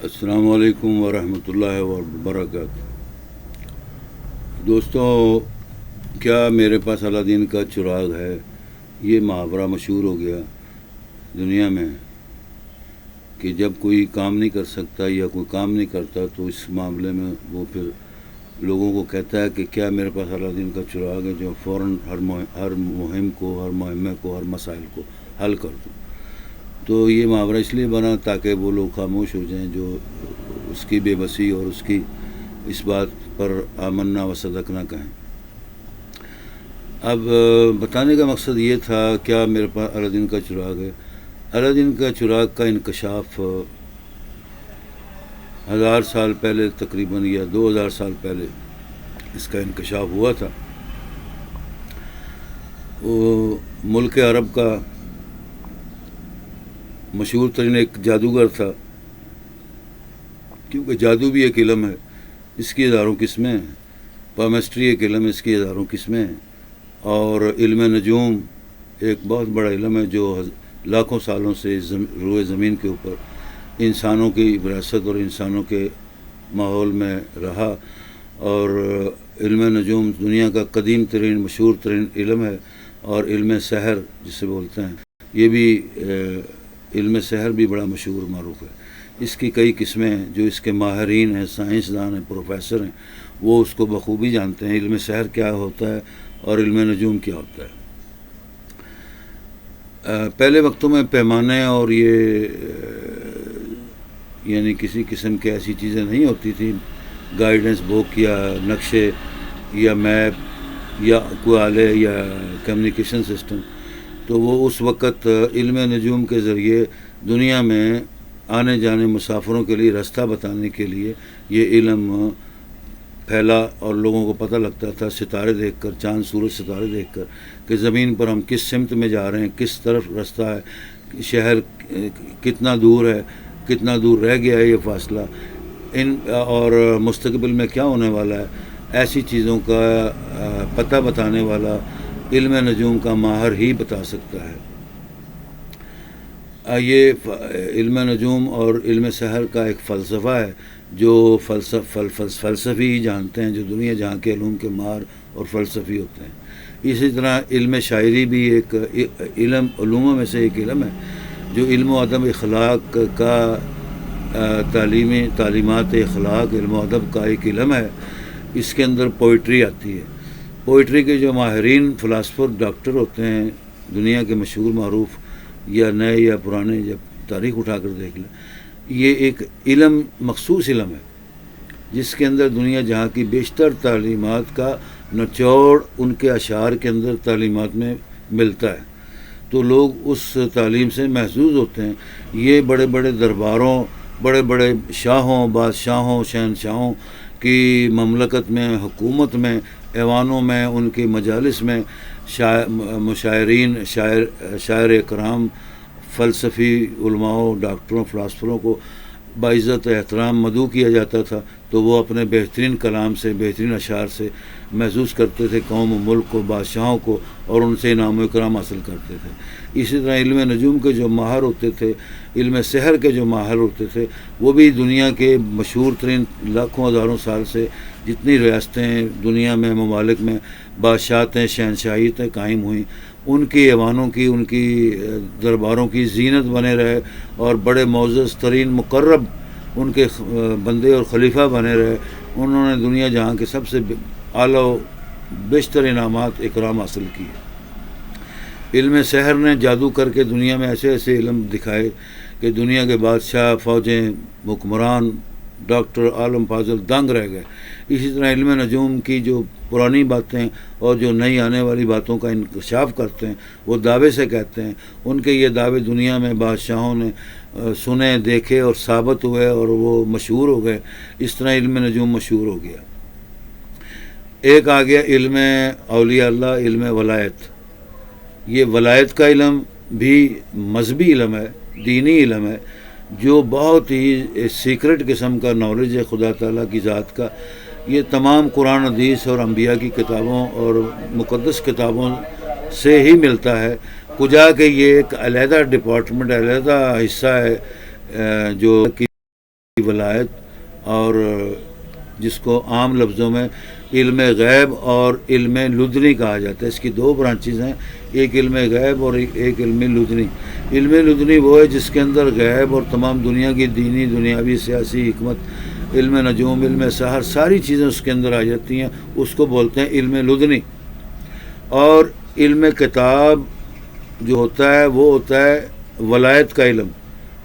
السلام علیکم ورحمۃ اللہ وبرکاتہ۔ دوستوں، کیا میرے پاس الادین کا چراغ ہے؟ یہ محاورہ مشہور ہو گیا دنیا میں کہ جب کوئی کام نہیں کر سکتا یا کوئی کام نہیں کرتا تو اس معاملے میں وہ پھر لوگوں کو کہتا ہے کہ کیا میرے پاس الادین کا چراغ ہے جو فوراً ہر مہم کو، ہر مہمے کو، ہر مسائل کو حل کر دوں۔ تو یہ محاورہ اس لیے بنا تاکہ وہ لوگ خاموش ہو جائیں جو اس کی بے بسی اور اس کی اس بات پر آمنا و صدقنا کہیں۔ اب بتانے کا مقصد یہ تھا کیا میرے پاس الادین کا چراغ ہے۔ الادین کا چراغ کا انکشاف 1000 سال پہلے تقریباً یا 2000 سال پہلے اس کا انکشاف ہوا تھا۔ وہ ملک عرب کا مشہور ترین ایک جادوگر تھا، کیونکہ جادو بھی ایک علم ہے، اس کی ہزاروں قسمیں ہیں۔ پامسٹری ایک علم ہے، اس کی ہزاروں قسمیں ہیں۔ اور علم نجوم ایک بہت بڑا علم ہے جو لاکھوں سالوں سے روئے زمین کے اوپر انسانوں کی وراثت اور انسانوں کے ماحول میں رہا۔ اور علم نجوم دنیا کا قدیم ترین مشہور ترین علم ہے۔ اور علم سحر جسے بولتے ہیں، یہ بھی علم سحر بھی بڑا مشہور معروف ہے۔ اس کی کئی قسمیں ہیں، جو اس کے ماہرین ہیں، سائنسدان ہیں، پروفیسر ہیں، وہ اس کو بخوبی جانتے ہیں علم سحر کیا ہوتا ہے اور علم نجوم کیا ہوتا ہے۔ پہلے وقتوں میں پیمانے اور یہ یعنی کسی قسم کی ایسی چیزیں نہیں ہوتی تھیں، گائیڈنس بک یا نقشے یا میپ یا کوئی آلے یا کمیونیکیشن سسٹم، تو وہ اس وقت علم نجوم کے ذریعے دنیا میں آنے جانے مسافروں کے لیے راستہ بتانے کے لیے یہ علم پھیلا اور لوگوں کو پتہ لگتا تھا ستارے دیکھ کر، چاند سورج ستارے دیکھ کر، کہ زمین پر ہم کس سمت میں جا رہے ہیں، کس طرف راستہ ہے، شہر کتنا دور ہے، کتنا دور رہ گیا ہے یہ فاصلہ، اور مستقبل میں کیا ہونے والا ہے۔ ایسی چیزوں کا پتہ بتانے والا علم نجوم کا ماہر ہی بتا سکتا ہے۔ یہ علم نجوم اور علم سحر کا ایک فلسفہ ہے جو فلسفی ہی جانتے ہیں، جو دنیا جہاں کے علوم کے ماہر اور فلسفی ہوتے ہیں۔ اسی طرح علم شاعری بھی ایک علوموں میں سے ایک علم ہے جو علم و ادب اخلاق کا تعلیمات اخلاق علم و ادب کا ایک علم ہے۔ اس کے اندر پوئٹری آتی ہے۔ پوئٹری کے جو ماہرین فلاسفر ڈاکٹر ہوتے ہیں دنیا کے مشہور معروف یا نئے یا پرانے، جب تاریخ اٹھا کر دیکھ لیں، یہ ایک علم مخصوص علم ہے جس کے اندر دنیا جہاں کی بیشتر تعلیمات کا نچوڑ ان کے اشعار کے اندر تعلیمات میں ملتا ہے، تو لوگ اس تعلیم سے محظوظ ہوتے ہیں۔ یہ بڑے بڑے درباروں، بڑے بڑے شاہوں، بادشاہوں، شہنشاہوں کی مملکت میں، حکومت میں، ایوانوں میں، ان کی مجالس میں مشاعرین، شاعر اکرام، فلسفی علماء، ڈاکٹروں، فلاسفروں کو باعزت احترام مدعو کیا جاتا تھا، تو وہ اپنے بہترین کلام سے، بہترین اشعار سے محظوظ کرتے تھے قوم و ملک کو، بادشاہوں کو، اور ان سے انعام و اکرام حاصل کرتے تھے۔ اسی طرح علم نجوم کے جو ماہر ہوتے تھے، علم سحر کے جو ماہر ہوتے تھے، وہ بھی دنیا کے مشہور ترین لاکھوں ہزاروں سال سے جتنی ریاستیں دنیا میں، ممالک میں بادشاہتیں، شہنشاہیتیں قائم ہوئیں، ان کی ایوانوں کی، ان کی درباروں کی زینت بنے رہے، اور بڑے معزز ترین مقرب ان کے بندے اور خلیفہ بنے رہے۔ انہوں نے دنیا جہاں کے سب سے اعلیٰ و بیشتر انعامات اکرام حاصل کیے۔ علم سحر نے جادو کر کے دنیا میں ایسے ایسے علم دکھائے کہ دنیا کے بادشاہ، فوجیں، حکمران، ڈاکٹر، عالم فاضل دنگ رہ گئے۔ اسی طرح علم نجوم کی جو پرانی باتیں اور جو نئی آنے والی باتوں کا انکشاف کرتے ہیں، وہ دعوے سے کہتے ہیں، ان کے یہ دعوے دنیا میں بادشاہوں نے سنے، دیکھے اور ثابت ہوئے اور وہ مشہور ہو گئے۔ اس طرح علم نجوم مشہور ہو گیا۔ ایک آ گیا علم اولیاء اللہ، علم ولایت۔ یہ ولایت کا علم بھی مذہبی علم ہے، دینی علم ہے، جو بہت ہی سیکرٹ قسم کا نالج ہے خدا تعالیٰ کی ذات کا۔ یہ تمام قرآن حدیث اور انبیاء کی کتابوں اور مقدس کتابوں سے ہی ملتا ہے، کجا کہ یہ ایک علیحدہ ڈپارٹمنٹ، علیحدہ حصہ ہے جو کی ولایت اور جس کو عام لفظوں میں علم غیب اور علم لدنی کہا جاتا ہے. اس کی دو برانچز ہیں, ایک علم غیب اور ایک علم لدنی. علم لدنی وہ ہے جس کے اندر غیب اور تمام دنیا کی دینی, دنیاوی, سیاسی حکمت, علم نجوم, علم سحر, ساری چیزیں اس کے اندر آ جاتی ہیں. اس کو بولتے ہیں علم لدنی. اور علم کتاب جو ہوتا ہے وہ ہوتا ہے ولایت کا علم.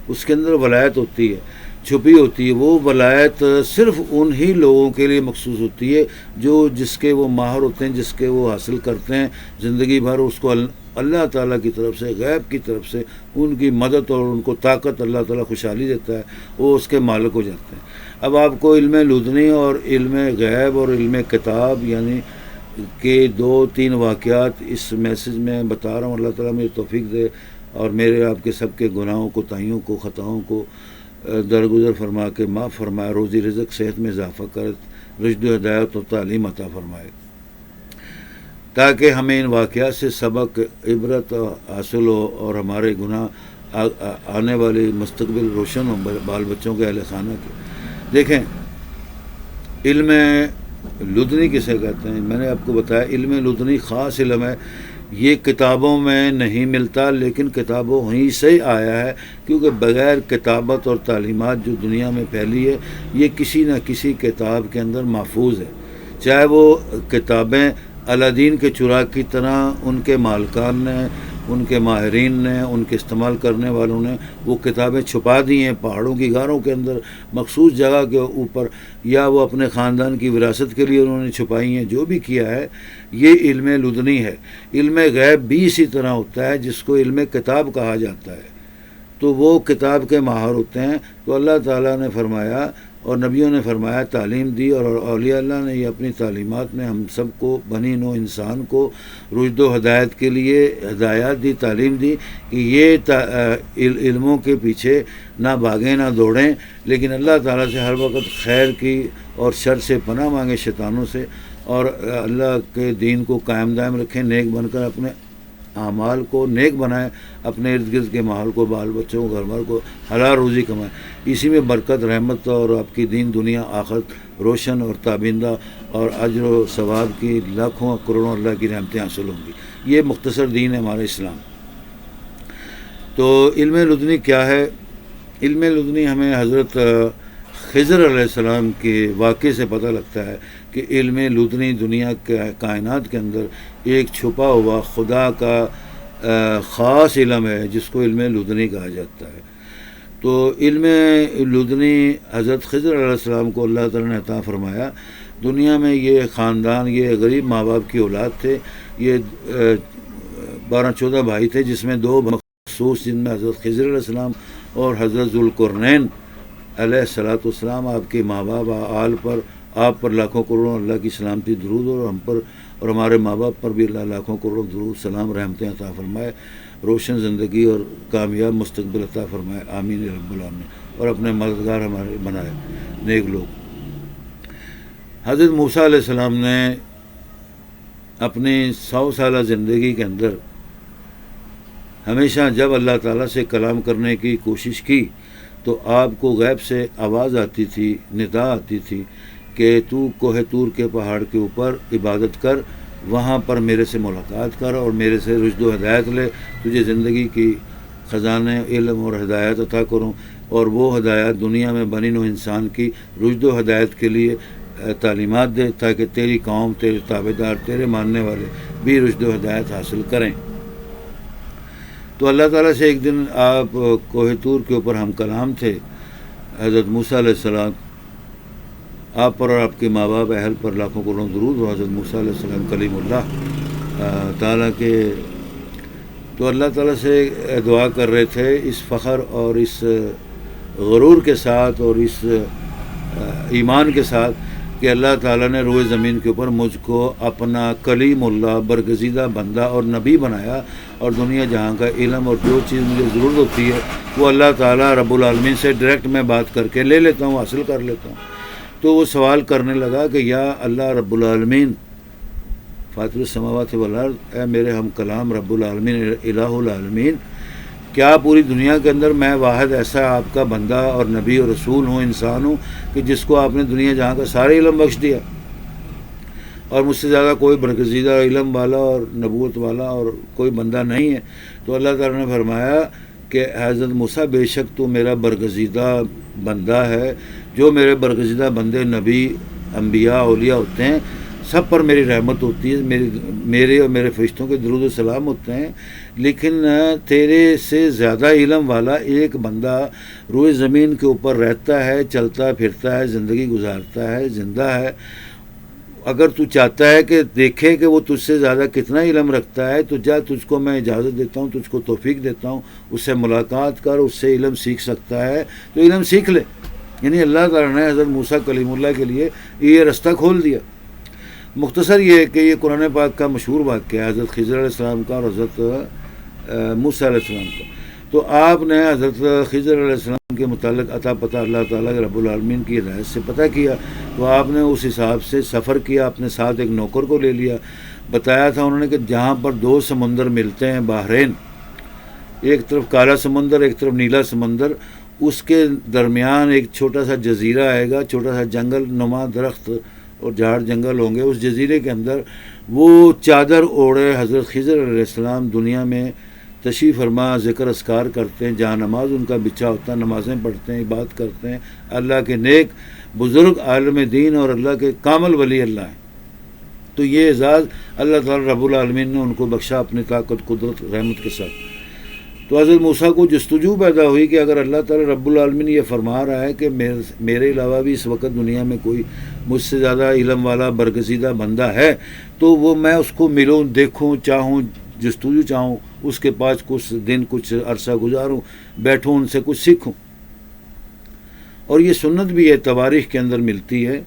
اس کے اندر ولایت ہوتی ہے, چھپی ہوتی ہے. وہ ولایت صرف انہی لوگوں کے لیے مخصوص ہوتی ہے جو جس کے وہ ماہر ہوتے ہیں, جس کے وہ حاصل کرتے ہیں زندگی بھر. اس کو اللہ تعالیٰ کی طرف سے, غیب کی طرف سے ان کی مدد اور ان کو طاقت اللہ تعالیٰ خوشحالی دیتا ہے, وہ اس کے مالک ہو جاتے ہیں. اب آپ کو علم لدنی اور علم غیب اور علم کتاب یعنی کہ 2-3 واقعات اس میسج میں بتا رہا ہوں. اللہ تعالیٰ مجھے توفیق دے اور میرے آپ کے سب کے گناہوں کو, تائیوں کو, خطاؤں کو درگزر فرما کے معاف فرمائے, روزی رزق صحت میں اضافہ کر, رشد و ہدایت و تعلیم عطا فرمائے, تاکہ ہمیں ان واقعات سے سبق عبرت حاصل ہو اور ہمارے گناہ آنے والی مستقبل روشن ہو بال بچوں کے, اہل خانہ کے. دیکھیں علم لدنی کسے کہتے ہیں؟ میں نے آپ کو بتایا علم لدنی خاص علم ہے. یہ کتابوں میں نہیں ملتا لیکن کتابوں ہی سے آیا ہے, کیونکہ بغیر کتابت اور تعلیمات جو دنیا میں پھیلی ہے یہ کسی نہ کسی کتاب کے اندر محفوظ ہے. چاہے وہ کتابیں الادین کے چراغ کی طرح ان کے مالکان نے, ان کے ماہرین نے, ان کے استعمال کرنے والوں نے وہ کتابیں چھپا دی ہیں پہاڑوں کی غاروں کے اندر مخصوص جگہ کے اوپر, یا وہ اپنے خاندان کی وراثت کے لیے انہوں نے چھپائی ہیں. جو بھی کیا ہے یہ علم لدنی ہے. علم غیب بھی اسی طرح ہوتا ہے جس کو علم کتاب کہا جاتا ہے, تو وہ کتاب کے ماہر ہوتے ہیں. تو اللہ تعالیٰ نے فرمایا اور نبیوں نے فرمایا, تعلیم دی, اور اولیاء اللہ نے یہ اپنی تعلیمات میں ہم سب کو, بنی نوع انسان کو رشد و ہدایت کے لیے ہدایات دی, تعلیم دی کہ یہ علموں کے پیچھے نہ بھاگیں نہ دوڑیں, لیکن اللہ تعالیٰ سے ہر وقت خیر کی اور شر سے پناہ مانگیں, شیطانوں سے, اور اللہ کے دین کو قائم دائم رکھیں, نیک بن کر اپنے اعمال کو نیک بنائیں, اپنے ارد گرد کے ماحول کو, بال بچوں کو, گھر بار کو حلال روزی کمائیں. اسی میں برکت, رحمت اور آپ کی دین دنیا آخرت روشن اور تابندہ اور اجر و ثواب کی لاکھوں کروڑوں اللہ کی رحمتیں حاصل ہوں گی. یہ مختصر دین ہے ہمارا اسلام. تو علم لدنی کیا ہے؟ علم لدنی ہمیں حضرت خضر علیہ السلام کے واقعے سے پتہ لگتا ہے کہ علم لدنی دنیا کے کائنات کے اندر ایک چھپا ہوا خدا کا خاص علم ہے جس کو علم لدنی کہا جاتا ہے. تو علم لدنی حضرت خضر علیہ السلام کو اللہ تعالیٰ نے عطا فرمایا. دنیا میں یہ خاندان, یہ غریب ماں باپ کی اولاد تھے, یہ 12-14 بھائی تھے, جس میں 2 مخصوص, جن میں حضرت خضر علیہ السلام اور حضرت ذوالقرنین علیہ السلام. آپ کے ماں باپ آل پر, آپ پر لاکھوں کروڑوں اللہ کی سلامتی درود, اور ہم پر اور ہمارے ماں باپ پر بھی اللہ لاکھوں کروڑوں درود سلام رحمتیں عطا فرمائے, روشن زندگی اور کامیاب مستقبل عطا فرمائے, آمین رب العالمین, اور اپنے مددگار ہمارے بنائے نیک لوگ. حضرت موسیٰ علیہ السلام نے اپنی 100 سالہ زندگی کے اندر ہمیشہ جب اللہ تعالیٰ سے کلام کرنے کی کوشش کی تو آپ کو غیب سے آواز آتی تھی, ندا آتی تھی کہ تو کوہ طور کے پہاڑ کے اوپر عبادت کر, وہاں پر میرے سے ملاقات کر اور میرے سے رشد و ہدایت لے, تجھے زندگی کی خزانے علم اور ہدایت عطا کروں, اور وہ ہدایت دنیا میں بنی نوع انسان کی رشد و ہدایت کے لیے تعلیمات دے, تاکہ تیری قوم, تیرے تابع دار, تیرے ماننے والے بھی رشد و ہدایت حاصل کریں. تو اللہ تعالیٰ سے ایک دن آپ کوہ طور کے اوپر ہم کلام تھے. حضرت موسیٰ علیہ السلام, آپ پر اور آپ کے ماں باپ اہل پر لاکھوں کروڑوں درود ہو. حضرت موسیٰ علیہ السلام کلیم اللہ تعالیٰ کے, تو اللہ تعالیٰ سے دعا کر رہے تھے اس فخر اور اس غرور کے ساتھ اور اس ایمان کے ساتھ کہ اللہ تعالیٰ نے روئے زمین کے اوپر مجھ کو اپنا کلیم اللہ, برگزیدہ بندہ اور نبی بنایا, اور دنیا جہاں کا علم اور جو چیز مجھے ضرورت ہوتی ہے وہ اللہ تعالیٰ رب العالمین سے ڈائریکٹ میں بات کر کے لے لیتا ہوں, حاصل کر لیتا ہوں. تو وہ سوال کرنے لگا کہ یا اللہ رب العالمین فاطر السماوات والارض, اے میرے ہم کلام رب العالمین الہ العالمین, کیا پوری دنیا کے اندر میں واحد ایسا آپ کا بندہ اور نبی اور رسول ہوں، انسان ہوں، کہ جس کو آپ نے دنیا جہاں کا سارے علم بخش دیا، اور مجھ سے زیادہ کوئی برگزیدہ علم والا اور نبوت والا اور کوئی بندہ نہیں ہے؟ تو اللہ تعالیٰ نے فرمایا کہ حضرت موسیٰ بے شک تو میرا برگزیدہ بندہ ہے، جو میرے برگزیدہ بندے نبی، انبیاء، اولیاء ہوتے ہیں، سب پر میری رحمت ہوتی ہے، میرے اور میرے فرشتوں کے درود و سلام ہوتے ہیں، لیکن تیرے سے زیادہ علم والا ایک بندہ روئے زمین کے اوپر رہتا ہے، چلتا پھرتا ہے، زندگی گزارتا ہے، زندہ ہے۔ اگر تو چاہتا ہے کہ دیکھے کہ وہ تجھ سے زیادہ کتنا علم رکھتا ہے، تو جا، تجھ کو میں اجازت دیتا ہوں، تجھ کو توفیق دیتا ہوں، اس سے ملاقات کر، اس سے علم سیکھ سکتا ہے تو علم سیکھ لے۔ یعنی اللہ تعالیٰ نے حضرت موسیٰ کلیم اللہ کے لیے یہ رستہ کھول دیا۔ مختصر یہ ہے کہ یہ قرآن پاک کا مشہور واقعہ ہے حضرت خضر علیہ السلام کا اور حضرت موسیٰ علیہ السلام کا۔ تو آپ نے حضرت خضر علیہ السلام کے متعلق عطا پتہ اللہ تعالیٰ کے رب العالمین کی ہدایت سے پتہ کیا، تو آپ نے اس حساب سے سفر کیا، اپنے ساتھ ایک نوکر کو لے لیا۔ بتایا تھا انہوں نے کہ جہاں پر دو سمندر ملتے ہیں، بحرین، ایک طرف کالا سمندر، ایک طرف نیلا سمندر، اس کے درمیان ایک چھوٹا سا جزیرہ آئے گا، چھوٹا سا جنگل نما درخت اور جھاڑ جنگل ہوں گے۔ اس جزیرے کے اندر وہ چادر اوڑے حضرت خضر علیہ السلام دنیا میں تشریف فرما ذکر اذکار کرتے ہیں، جہاں نماز ان کا بچھا ہوتا ہے، نمازیں پڑھتے ہیں، عبادت کرتے ہیں، اللہ کے نیک بزرگ عالم دین اور اللہ کے کامل ولی اللہ ہیں۔ تو یہ اعزاز اللہ تعالیٰ رب العالمین نے ان کو بخشا اپنی طاقت، قدرت، رحمت کے ساتھ۔ تو حضرت موسیٰ کو جستجو پیدا ہوئی کہ اگر اللہ تعالیٰ رب العالمین یہ فرما رہا ہے کہ میرے علاوہ بھی اس وقت دنیا میں کوئی مجھ سے زیادہ علم والا برگزیدہ بندہ ہے، تو وہ میں اس کو ملوں، دیکھوں، چاہوں، جستجو چاہوں، اس کے پاس کچھ دن، کچھ عرصہ گزاروں، بیٹھوں، ان سے کچھ سیکھوں۔ اور یہ سنت بھی ہے، تواریخ کے اندر ملتی ہے۔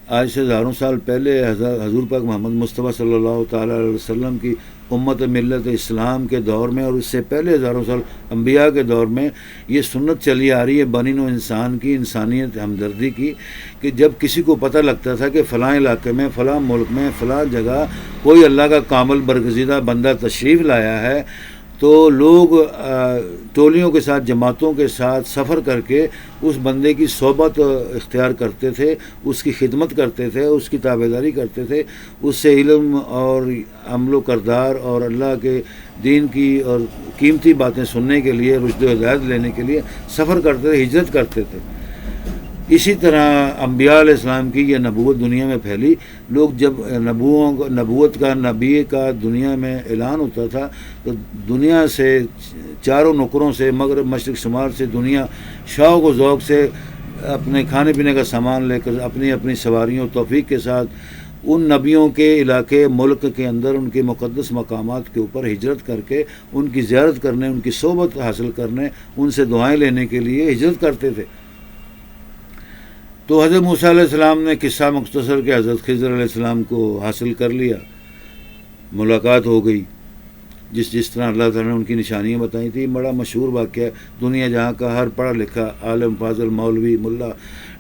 آج سے ہزاروں سال پہلے حضور پاک محمد مصطفیٰ صلی اللہ تعالیٰ علیہ وسلم کی امت ملت اسلام کے دور میں، اور اس سے پہلے ہزاروں سال انبیاء کے دور میں یہ سنت چلی آ رہی ہے بنی نوع انسان کی، انسانیت، ہمدردی کی، کہ جب کسی کو پتہ لگتا تھا کہ فلاں علاقے میں، فلاں ملک میں، فلاں جگہ کوئی اللہ کا کامل برگزیدہ بندہ تشریف لایا ہے، تو لوگ ٹولیوں کے ساتھ، جماعتوں کے ساتھ سفر کر کے اس بندے کی صحبت اختیار کرتے تھے، اس کی خدمت کرتے تھے، اس کی تابعداری کرتے تھے، اس سے علم اور عمل و کردار اور اللہ کے دین کی اور قیمتی باتیں سننے کے لیے، رشد و ہدایت لینے کے لیے سفر کرتے تھے، ہجرت کرتے تھے۔ اسی طرح انبیاء علیہ السلام کی یہ نبوت دنیا میں پھیلی۔ لوگ جب نبوت کا، نبی کا دنیا میں اعلان ہوتا تھا، تو دنیا سے، چاروں نقروں سے، مغرب، مشرق، شمال سے دنیا شوق و ذوق سے اپنے کھانے پینے کا سامان لے کر، اپنی اپنی سواریوں، توفیق کے ساتھ ان نبیوں کے علاقے، ملک کے اندر، ان کے مقدس مقامات کے اوپر ہجرت کر کے ان کی زیارت کرنے، ان کی صحبت حاصل کرنے، ان سے دعائیں لینے کے لیے ہجرت کرتے تھے۔ تو حضرت موسیٰ علیہ السلام نے قصہ مختصر کے حضرت خضر علیہ السلام کو حاصل کر لیا، ملاقات ہو گئی، جس طرح اللہ تعالیٰ نے ان کی نشانیاں بتائی تھیں۔ بڑا مشہور واقعہ ہے، دنیا جہاں کا ہر پڑھا لکھا عالم، فاضل، مولوی، ملا،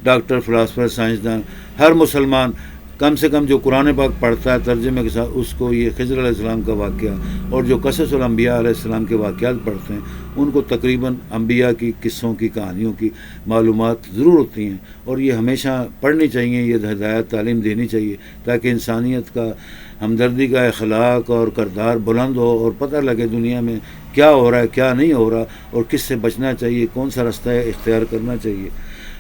ڈاکٹر، فلاسفر، سائنسدان، ہر مسلمان کم سے کم جو قرآن پاک پڑھتا ہے ترجمے کے ساتھ، اس کو یہ خضر علیہ السلام کا واقعہ، اور جو قصص الانبیاء علیہ السلام کے واقعات پڑھتے ہیں، ان کو تقریباً انبیاء کی قصوں کی، کہانیوں کی معلومات ضرور ہوتی ہیں، اور یہ ہمیشہ پڑھنی چاہیے، یہ ہدایت، تعلیم دینی چاہیے، تاکہ انسانیت کا، ہمدردی کا اخلاق اور کردار بلند ہو، اور پتہ لگے دنیا میں کیا ہو رہا ہے، کیا نہیں ہو رہا، اور کس سے بچنا چاہیے، کون سا رستہ اختیار کرنا چاہیے۔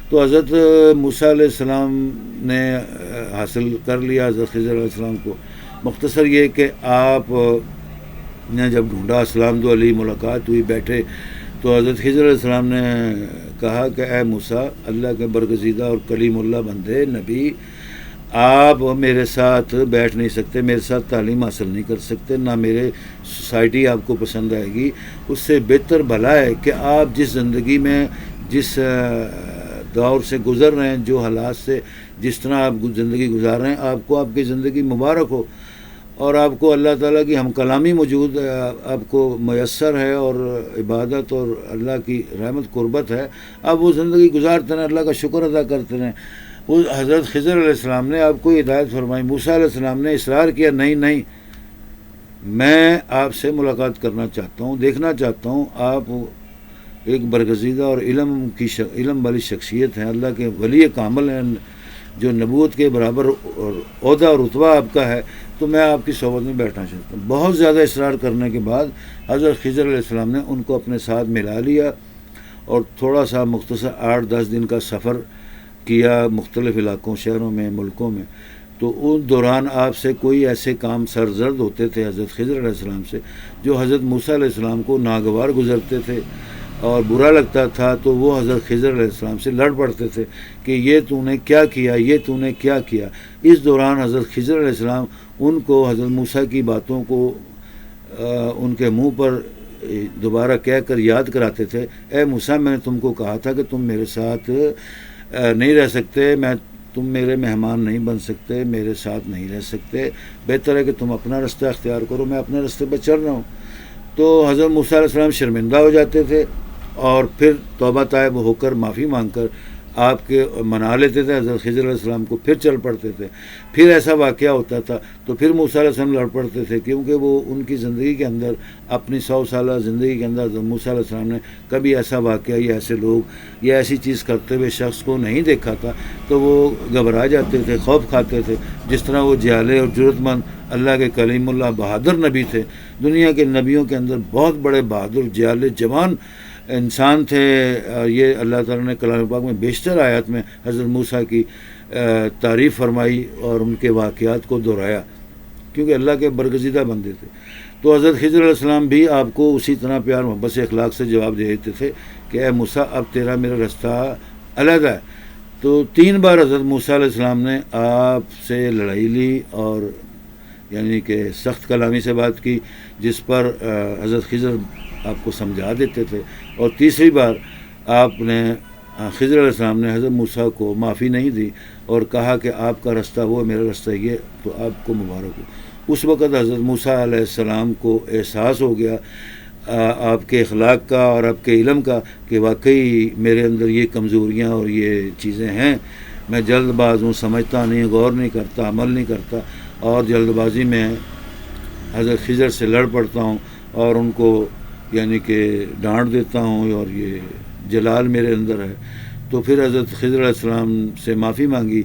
تو حضرت موسیٰ علیہ السلام نے حاصل کر لیا حضرت خضر علیہ السلام کو۔ مختصر یہ کہ آپ نے جب ڈھونڈا، السلام علیہ، ملاقات ہوئی، بیٹھے، تو حضرت خضر علیہ السلام نے کہا کہ اے موسیٰ، اللہ کے برگزیدہ اور کلیم اللہ بندے، نبی، آپ میرے ساتھ بیٹھ نہیں سکتے، میرے ساتھ تعلیم حاصل نہیں کر سکتے، نہ میرے سوسائٹی آپ کو پسند آئے گی۔ اس سے بہتر بھلا ہے کہ آپ جس زندگی میں، جس دور سے گزر رہے ہیں، جو حالات سے جس طرح آپ زندگی گزار رہے ہیں، آپ کو آپ کی زندگی مبارک ہو، اور آپ کو اللہ تعالیٰ کی ہم کلامی موجود آپ کو میسر ہے، اور عبادت اور اللہ کی رحمت قربت ہے، آپ وہ زندگی گزارتے رہیں، اللہ کا شکر ادا کرتے رہیں۔ وہ حضرت خضر علیہ السلام نے آپ کو ہدایت فرمائی، موسیٰ علیہ السلام نے اصرار کیا، نہیں نہیں، میں آپ سے ملاقات کرنا چاہتا ہوں، دیکھنا چاہتا ہوں آپ ایک برگزیدہ اور علم والی شخصیت ہیں، اللہ کے ولی کامل ہیں، جو نبوت کے برابر عہدہ اور رتبہ آپ کا ہے، تو میں آپ کی صحبت میں بیٹھنا چاہتا ہوں۔ بہت زیادہ اصرار کرنے کے بعد حضرت خضر علیہ السلام نے ان کو اپنے ساتھ ملا لیا اور تھوڑا سا مختصر 8-10 دن کا سفر کیا مختلف علاقوں، شہروں میں، ملکوں میں۔ تو اس دوران آپ سے کوئی ایسے کام سرزد ہوتے تھے حضرت خضر علیہ السلام سے جو حضرت موسیٰ علیہ السلام کو ناگوار گزرتے تھے اور برا لگتا تھا، تو وہ حضرت خضر علیہ السلام سے لڑ پڑتے تھے کہ یہ تو نے کیا کیا، یہ تو نے کیا کیا۔ اس دوران حضرت خضر علیہ السلام ان کو حضرت موسیٰ کی باتوں کو ان کے منہ پر دوبارہ کہہ کر یاد کراتے تھے، اے موسیٰ، میں نے تم کو کہا تھا کہ تم میرے ساتھ نہیں رہ سکتے، تم میرے مہمان نہیں بن سکتے، میرے ساتھ نہیں رہ سکتے، بہتر ہے کہ تم اپنا رستہ اختیار کرو، میں اپنے رستے پر چل رہا ہوں۔ تو حضرت موسیٰ علیہ السلام شرمندہ ہو جاتے تھے اور پھر توبہ طائب ہو کر معافی مانگ کر آپ کے منا لیتے تھے حضرت خضر علیہ السلام کو، پھر چل پڑتے تھے۔ پھر ایسا واقعہ ہوتا تھا تو پھر موسیٰ علیہ السلام لڑ پڑتے تھے، کیونکہ وہ ان کی زندگی کے اندر، اپنی 100 سالہ زندگی کے اندر حضرت موسیٰ علیہ السلام نے کبھی ایسا واقعہ یا ایسے لوگ یا ایسی چیز کرتے ہوئے شخص کو نہیں دیکھا تھا، تو وہ گھبرا جاتے تھے، خوف کھاتے تھے۔ جس طرح وہ جیالے اور جرت مند اللہ کے کلیم اللہ بہادر نبی تھے، دنیا کے نبیوں کے اندر بہت بڑے بہادر جیالے جوان انسان تھے۔ یہ اللہ تعالیٰ نے کلام پاک میں بیشتر آیات میں حضرت موسیٰ کی تعریف فرمائی اور ان کے واقعات کو دہرایا، کیونکہ اللہ کے برگزیدہ بندے تھے۔ تو حضرت خضر علیہ السلام بھی آپ کو اسی طرح پیار محبت سے اخلاق سے جواب دے دیتے تھے کہ اے موسیٰ، اب تیرا میرا رستہ علیحدہ ہے۔ تو 3 بار حضرت موسیٰ علیہ السلام نے آپ سے لڑائی لی اور یعنی کہ سخت کلامی سے بات کی، جس پر حضرت خضر آپ کو سمجھا دیتے تھے، اور تیسری بار آپ نے خضر علیہ السلام نے حضرت موسیٰ کو معافی نہیں دی اور کہا کہ آپ کا رستہ وہ، میرا رستہ یہ، تو آپ کو مبارک ہو۔ اس وقت حضرت موسیٰ علیہ السلام کو احساس ہو گیا آپ کے اخلاق کا اور آپ کے علم کا کہ واقعی میرے اندر یہ کمزوریاں اور یہ چیزیں ہیں، میں جلد باز ہوں، سمجھتا نہیں، غور نہیں کرتا، عمل نہیں کرتا، اور جلد بازی میں حضرت خضر سے لڑ پڑتا ہوں اور ان کو یعنی کہ ڈانٹ دیتا ہوں، اور یہ جلال میرے اندر ہے۔ تو پھر حضرت خضر علیہ السلام سے معافی مانگی،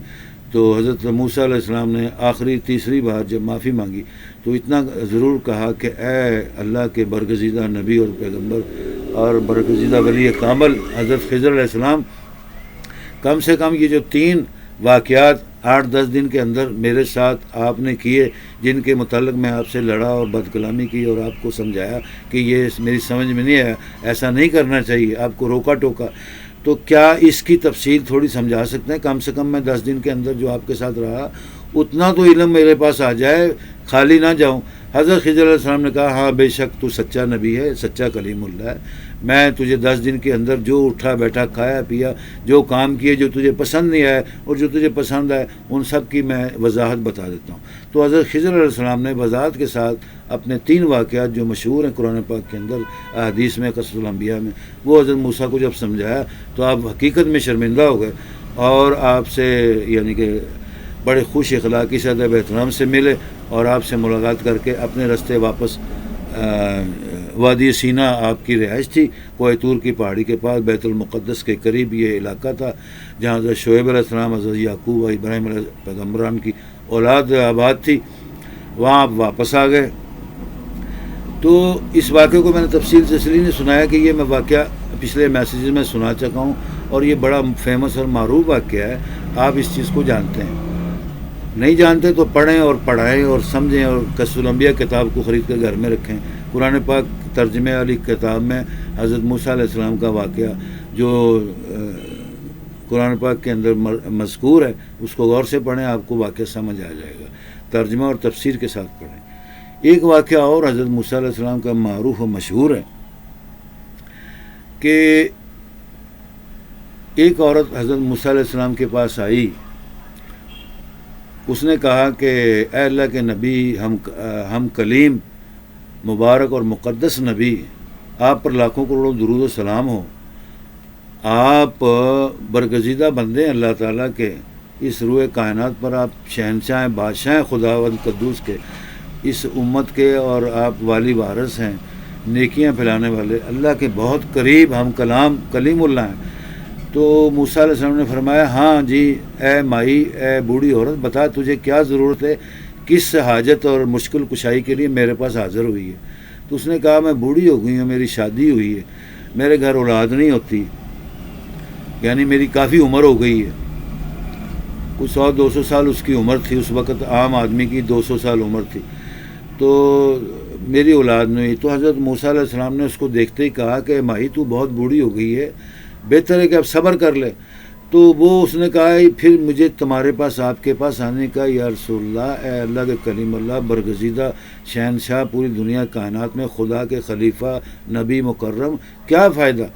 تو حضرت موسیٰ علیہ السلام نے آخری تیسری بار جب معافی مانگی تو اتنا ضرور کہا کہ اے اللہ کے برگزیدہ نبی اور پیغمبر اور برگزیدہ ولی کامل حضرت خضر علیہ السلام، کم سے کم یہ جو 3 واقعات 8-10 دن کے اندر میرے ساتھ آپ نے کیے، جن کے متعلق میں آپ سے لڑا اور بد کلامی کی اور آپ کو سمجھایا کہ یہ میری سمجھ میں نہیں آیا، ایسا نہیں کرنا چاہیے، آپ کو روکا ٹوکا، تو کیا اس کی تفصیل تھوڑی سمجھا سکتے ہیں؟ کم سے کم میں 10 دن کے اندر جو آپ کے ساتھ رہا اتنا تو علم میرے پاس آ جائے، خالی نہ جاؤں۔ حضرت خضر علیہ السلام نے کہا ہاں بے شک تو سچا نبی ہے، سچا کلیم اللہ ہے، میں تجھے 10 دن کے اندر جو اٹھا بیٹھا، کھایا پیا، جو کام کیے، جو تجھے پسند نہیں آئے اور جو تجھے پسند آئے، ان سب کی میں وضاحت بتا دیتا ہوں۔ تو حضرت خضر علیہ السلام نے وضاحت کے ساتھ اپنے 3 واقعات جو مشہور ہیں قرآن پاک کے اندر، احادیث میں، قصص الانبیاء میں، وہ حضرت موسیٰ کو جب سمجھایا تو آپ حقیقت میں شرمندہ ہو گئے اور آپ سے یعنی کہ بڑے خوش اخلاقی سے، ادب احترام سے ملے اور آپ سے ملاقات کر کے اپنے رستے واپس وادی سینہ آپ کی رہائش تھی، کوہ طور کی پہاڑی کے پاس، بیت المقدس کے قریب یہ علاقہ تھا جہاں حضرت شعیب علیہ السلام، حضرت یعقوب اور ابراہیم علیہ پیغمبران کی اولاد آباد تھی، وہاں آپ واپس آ گئے۔ تو اس واقعے کو میں نے تفصیل سے اس لیے نہیں سنایا کہ یہ میں واقعہ پچھلے میسیجز میں سنا چکا ہوں اور یہ بڑا فیمس اور معروف واقعہ ہے، آپ اس چیز کو جانتے ہیں۔ نہیں جانتے تو پڑھیں اور پڑھائیں اور سمجھیں، اور قصص الانبیاء کتاب کو خرید کر گھر میں رکھیں۔ قرآن پاک ترجمے والی کتاب میں حضرت موسیٰ علیہ السلام کا واقعہ جو قرآن پاک کے اندر مذکور ہے اس کو غور سے پڑھیں، آپ کو واقعہ سمجھ آ جائے گا، ترجمہ اور تفسیر کے ساتھ پڑھیں۔ ایک واقعہ اور حضرت موسیٰ علیہ السلام کا معروف و مشہور ہے کہ ایک عورت حضرت موسیٰ علیہ السلام کے پاس آئی، اس نے کہا کہ اے اللہ کے نبی، ہم کلیم مبارک اور مقدس نبی، آپ پر لاکھوں کروڑوں درود و سلام ہو، آپ برگزیدہ بندے ہیں اللہ تعالیٰ کے، اس روئے کائنات پر آپ شہنشاہ بادشاہ ہیں خداوند قدوس کے، اس امت کے اور آپ والی وارث ہیں، نیکیاں پھیلانے والے، اللہ کے بہت قریب ہم کلیم اللہ ہیں۔ تو موسیٰ علیہ السلام نے فرمایا ہاں جی اے مائی، اے بوڑھی عورت، بتا تجھے کیا ضرورت ہے، کس حاجت اور مشکل کشائی کے لیے میرے پاس حاضر ہوئی ہے؟ تو اس نے کہا میں بوڑھی ہو گئی ہوں، میری شادی ہوئی ہے، میرے گھر اولاد نہیں ہوتی، یعنی میری کافی عمر ہو گئی ہے، کچھ 100-200 سال اس کی عمر تھی، اس وقت عام آدمی کی 200 سال عمر تھی، تو میری اولاد نہیں ہوئی۔ تو حضرت موسیٰ علیہ السلام نے اس کو دیکھتے ہی کہا کہ مائی تو بہت بوڑھی ہو گئی ہے، بہتر ہے کہ اب صبر کر لے۔ تو وہ اس نے کہا پھر مجھے تمہارے پاس، آپ کے پاس آنے کا، یا رسول اللہ، اے اللہ کے کلیم اللہ، برگزیدہ شہنشاہ پوری دنیا کائنات میں، خدا کے خلیفہ، نبی مکرم، کیا فائدہ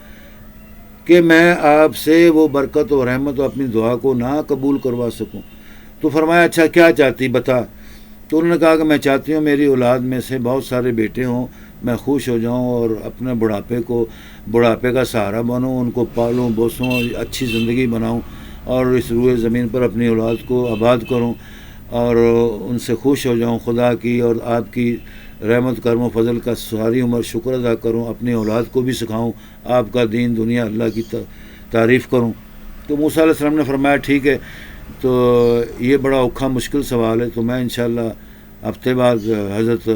کہ میں آپ سے وہ برکت و رحمت و اپنی دعا کو نہ قبول کروا سکوں؟ تو فرمایا اچھا کیا چاہتی بتا؟ تو انہوں نے کہا کہ میں چاہتی ہوں میری اولاد میں سے بہت سارے بیٹے ہوں، میں خوش ہو جاؤں اور اپنے بڑھاپے کا سہارا بنوں، ان کو پالوں بوسوں، اچھی زندگی بناؤں، اور اس روئے زمین پر اپنی اولاد کو آباد کروں اور ان سے خوش ہو جاؤں، خدا کی اور آپ کی رحمت کرم و فضل کا ساری عمر شکر ادا کروں، اپنی اولاد کو بھی سکھاؤں آپ کا دین، دنیا اللہ کی تعریف کروں۔ تو موسیٰ علیہ السلام نے فرمایا ٹھیک ہے، تو یہ بڑا اوکھا مشکل سوال ہے، تو میں انشاءاللہ ہفتے بعد حضرت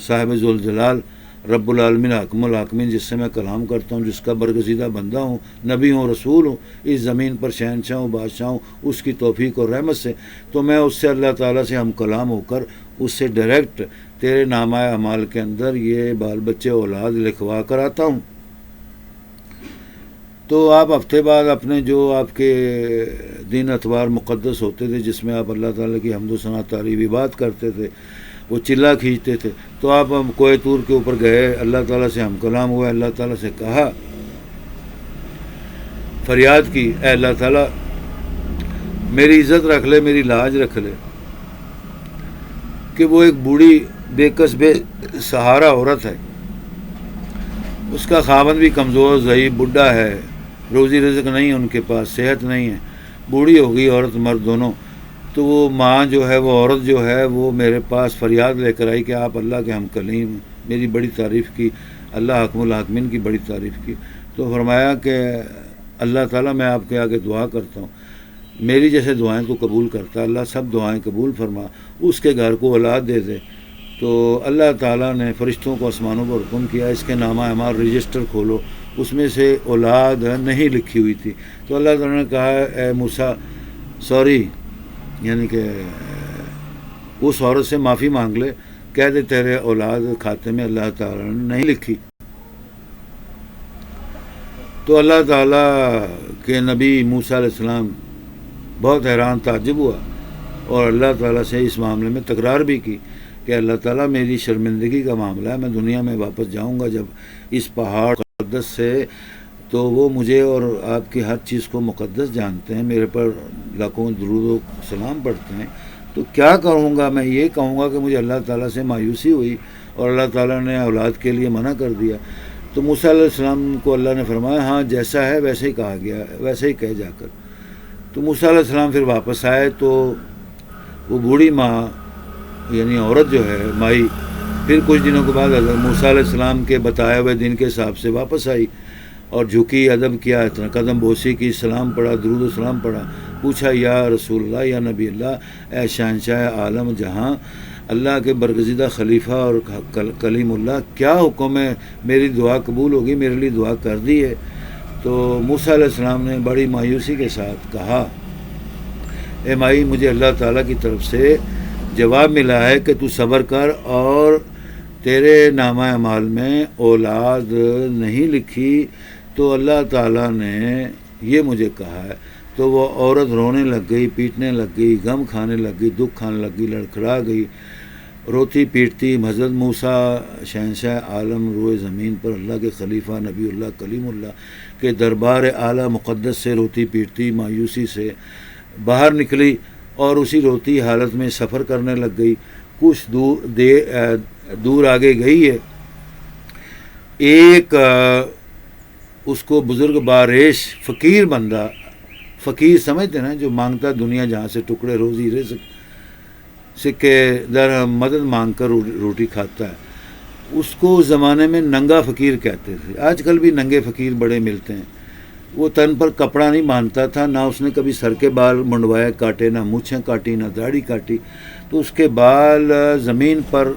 صاحب ذوالجلال رب العالمین حاکم الحاکمین، جس سے میں کلام کرتا ہوں، جس کا برگزیدہ بندہ ہوں، نبی ہوں، رسول ہوں، اس زمین پر شہنشاہ ہوں، بادشاہ ہوں، اس کی توفیق اور رحمت سے، تو میں اس سے اللہ تعالیٰ سے ہم کلام ہو کر اس سے ڈائریکٹ تیرے نامہ اعمال کے اندر یہ بال بچے اولاد لکھوا کر آتا ہوں۔ تو آپ ہفتے بعد اپنے جو آپ کے دن اتوار مقدس ہوتے تھے، جس میں آپ اللہ تعالیٰ کی حمد و ثنا تعریف بات کرتے تھے، وہ چلا کھینچتے تھے، تو آپ کوہ طور کے اوپر گئے، اللہ تعالیٰ سے ہم کلام ہوا، اللہ تعالیٰ سے کہا، فریاد کی، اے اللہ تعالیٰ میری عزت رکھ لے، میری لاج رکھ لے، کہ وہ ایک بوڑھی بے کس بے سہارا عورت ہے، اس کا خاوند بھی کمزور ضعیف بڈھا ہے، روزی رزق نہیں ان کے پاس، صحت نہیں ہے، بوڑھی ہو گئی عورت مرد دونوں، تو وہ ماں جو ہے، وہ عورت جو ہے، وہ میرے پاس فریاد لے کر آئی کہ آپ اللہ کے ہم کلیم، میری بڑی تعریف کی، اللہ حکم الحاکمین کی بڑی تعریف کی۔ تو فرمایا کہ اللہ تعالیٰ میں آپ کے آگے دعا کرتا ہوں، میری جیسے دعائیں تو قبول کرتا، اللہ سب دعائیں قبول فرما، اس کے گھر کو اولاد دے دے۔ تو اللہ تعالیٰ نے فرشتوں کو آسمانوں پر حکم کیا، اس کے نامہ اعمال رجسٹر کھولو، اس میں سے اولاد نہیں لکھی ہوئی تھی۔ تو اللہ تعالیٰ نے کہا اے موسیٰ سوری، یعنی کہ اس عورت سے معافی مانگ لے، کہہ دے تیرے اولاد کھاتے میں اللہ تعالیٰ نے نہیں لکھی۔ تو اللہ تعالیٰ کے نبی موسیٰ علیہ السلام بہت حیران تعجب ہوا، اور اللہ تعالیٰ سے اس معاملے میں تکرار بھی کی کہ اللہ تعالیٰ میری شرمندگی کا معاملہ ہے، میں دنیا میں واپس جاؤں گا جب اس پہاڑ مقدس سے، تو وہ مجھے اور آپ کی ہر چیز کو مقدس جانتے ہیں، میرے پر لاکھوں درود و سلام پڑھتے ہیں، تو کیا کروں گا؟ میں یہ کہوں گا کہ مجھے اللہ تعالیٰ سے مایوسی ہوئی اور اللہ تعالیٰ نے اولاد کے لیے منع کر دیا۔ تو موسیٰ علیہ السلام کو اللہ نے فرمایا ہاں جیسا ہے ویسے ہی کہا گیا، ویسے ہی کہے جا کر۔ تو موسیٰ علیہ السلام پھر واپس آئے، تو وہ بوڑھی ماں یعنی عورت جو ہے مائی، پھر کچھ دنوں کے بعد حضرت موسیٰ علیہ السلام کے بتائے ہوئے دن کے حساب سے واپس آئی، اور جھکی، ادب کیا، اتنا قدم بوسی کی، سلام پڑھا، درود و سلام پڑھا، پوچھا یا رسول اللہ، یا نبی اللہ، اے شہنشاہ عالم جہاں، اللہ کے برگزیدہ خلیفہ اور کلیم اللہ، کیا حکم ہے؟ میری دعا قبول ہوگی، میرے لیے دعا کر دی ہے۔ تو موسیٰ علیہ السلام نے بڑی مایوسی کے ساتھ کہا اے مائی، مجھے اللہ تعالیٰ کی طرف سے جواب ملا ہے کہ تو صبر کر، اور تیرے نامہ اعمال میں اولاد نہیں لکھی، تو اللہ تعالیٰ نے یہ مجھے کہا ہے۔ تو وہ عورت رونے لگ گئی، پیٹنے لگ گئی، غم کھانے لگ گئی، دکھ کھانے لگ گئی، لڑکھڑا گئی، روتی پیٹتی حضرت موسیٰ شہنشاہ عالم روئے زمین پر، اللہ کے خلیفہ نبی اللہ کلیم اللہ کے دربار اعلیٰ مقدس سے روتی پیٹتی مایوسی سے باہر نکلی، اور اسی روتی حالت میں سفر کرنے لگ گئی۔ کچھ دور آگے گئی ہے، ایک اس کو بزرگ باریش فقیر بندہ، فقیر سمجھتے نا جو مانگتا دنیا جہاں سے ٹکڑے روزی رزق، سکے درہم مدد مانگ کر روٹی کھاتا ہے، اس کو اس زمانے میں ننگا فقیر کہتے تھے۔ آج کل بھی ننگے فقیر بڑے ملتے ہیں۔ وہ تن پر کپڑا نہیں باندھتا تھا، نہ اس نے کبھی سر کے بال منڈوائے کاٹے، نہ مونچھیں کاٹی، نہ داڑھی کاٹی، تو اس کے بال زمین پر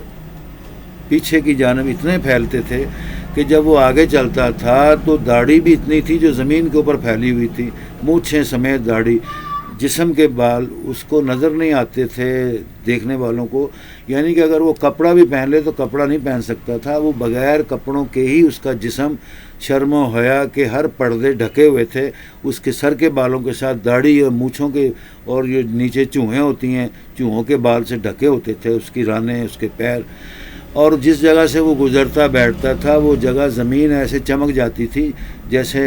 پیچھے کی جانب اتنے پھیلتے تھے کہ جب وہ آگے چلتا تھا تو داڑھی بھی اتنی تھی جو زمین کے اوپر پھیلی ہوئی تھی، مونچھیں سمیت داڑھی، جسم کے بال اس کو نظر نہیں آتے تھے دیکھنے والوں کو، یعنی کہ اگر وہ کپڑا بھی پہن لے تو کپڑا نہیں پہن سکتا تھا، وہ بغیر کپڑوں کے ہی اس کا جسم شرم و حیا کے ہر پردے ڈھکے ہوئے تھے، اس کے سر کے بالوں کے ساتھ داڑھی اور مونچھوں کے، اور یہ نیچے چوہیں ہوتی ہیں چوہوں کے بال سے ڈھکے ہوتے تھے اس کی رانیں، اس کے پیر، اور جس جگہ سے وہ گزرتا بیٹھتا تھا وہ جگہ زمین ایسے چمک جاتی تھی جیسے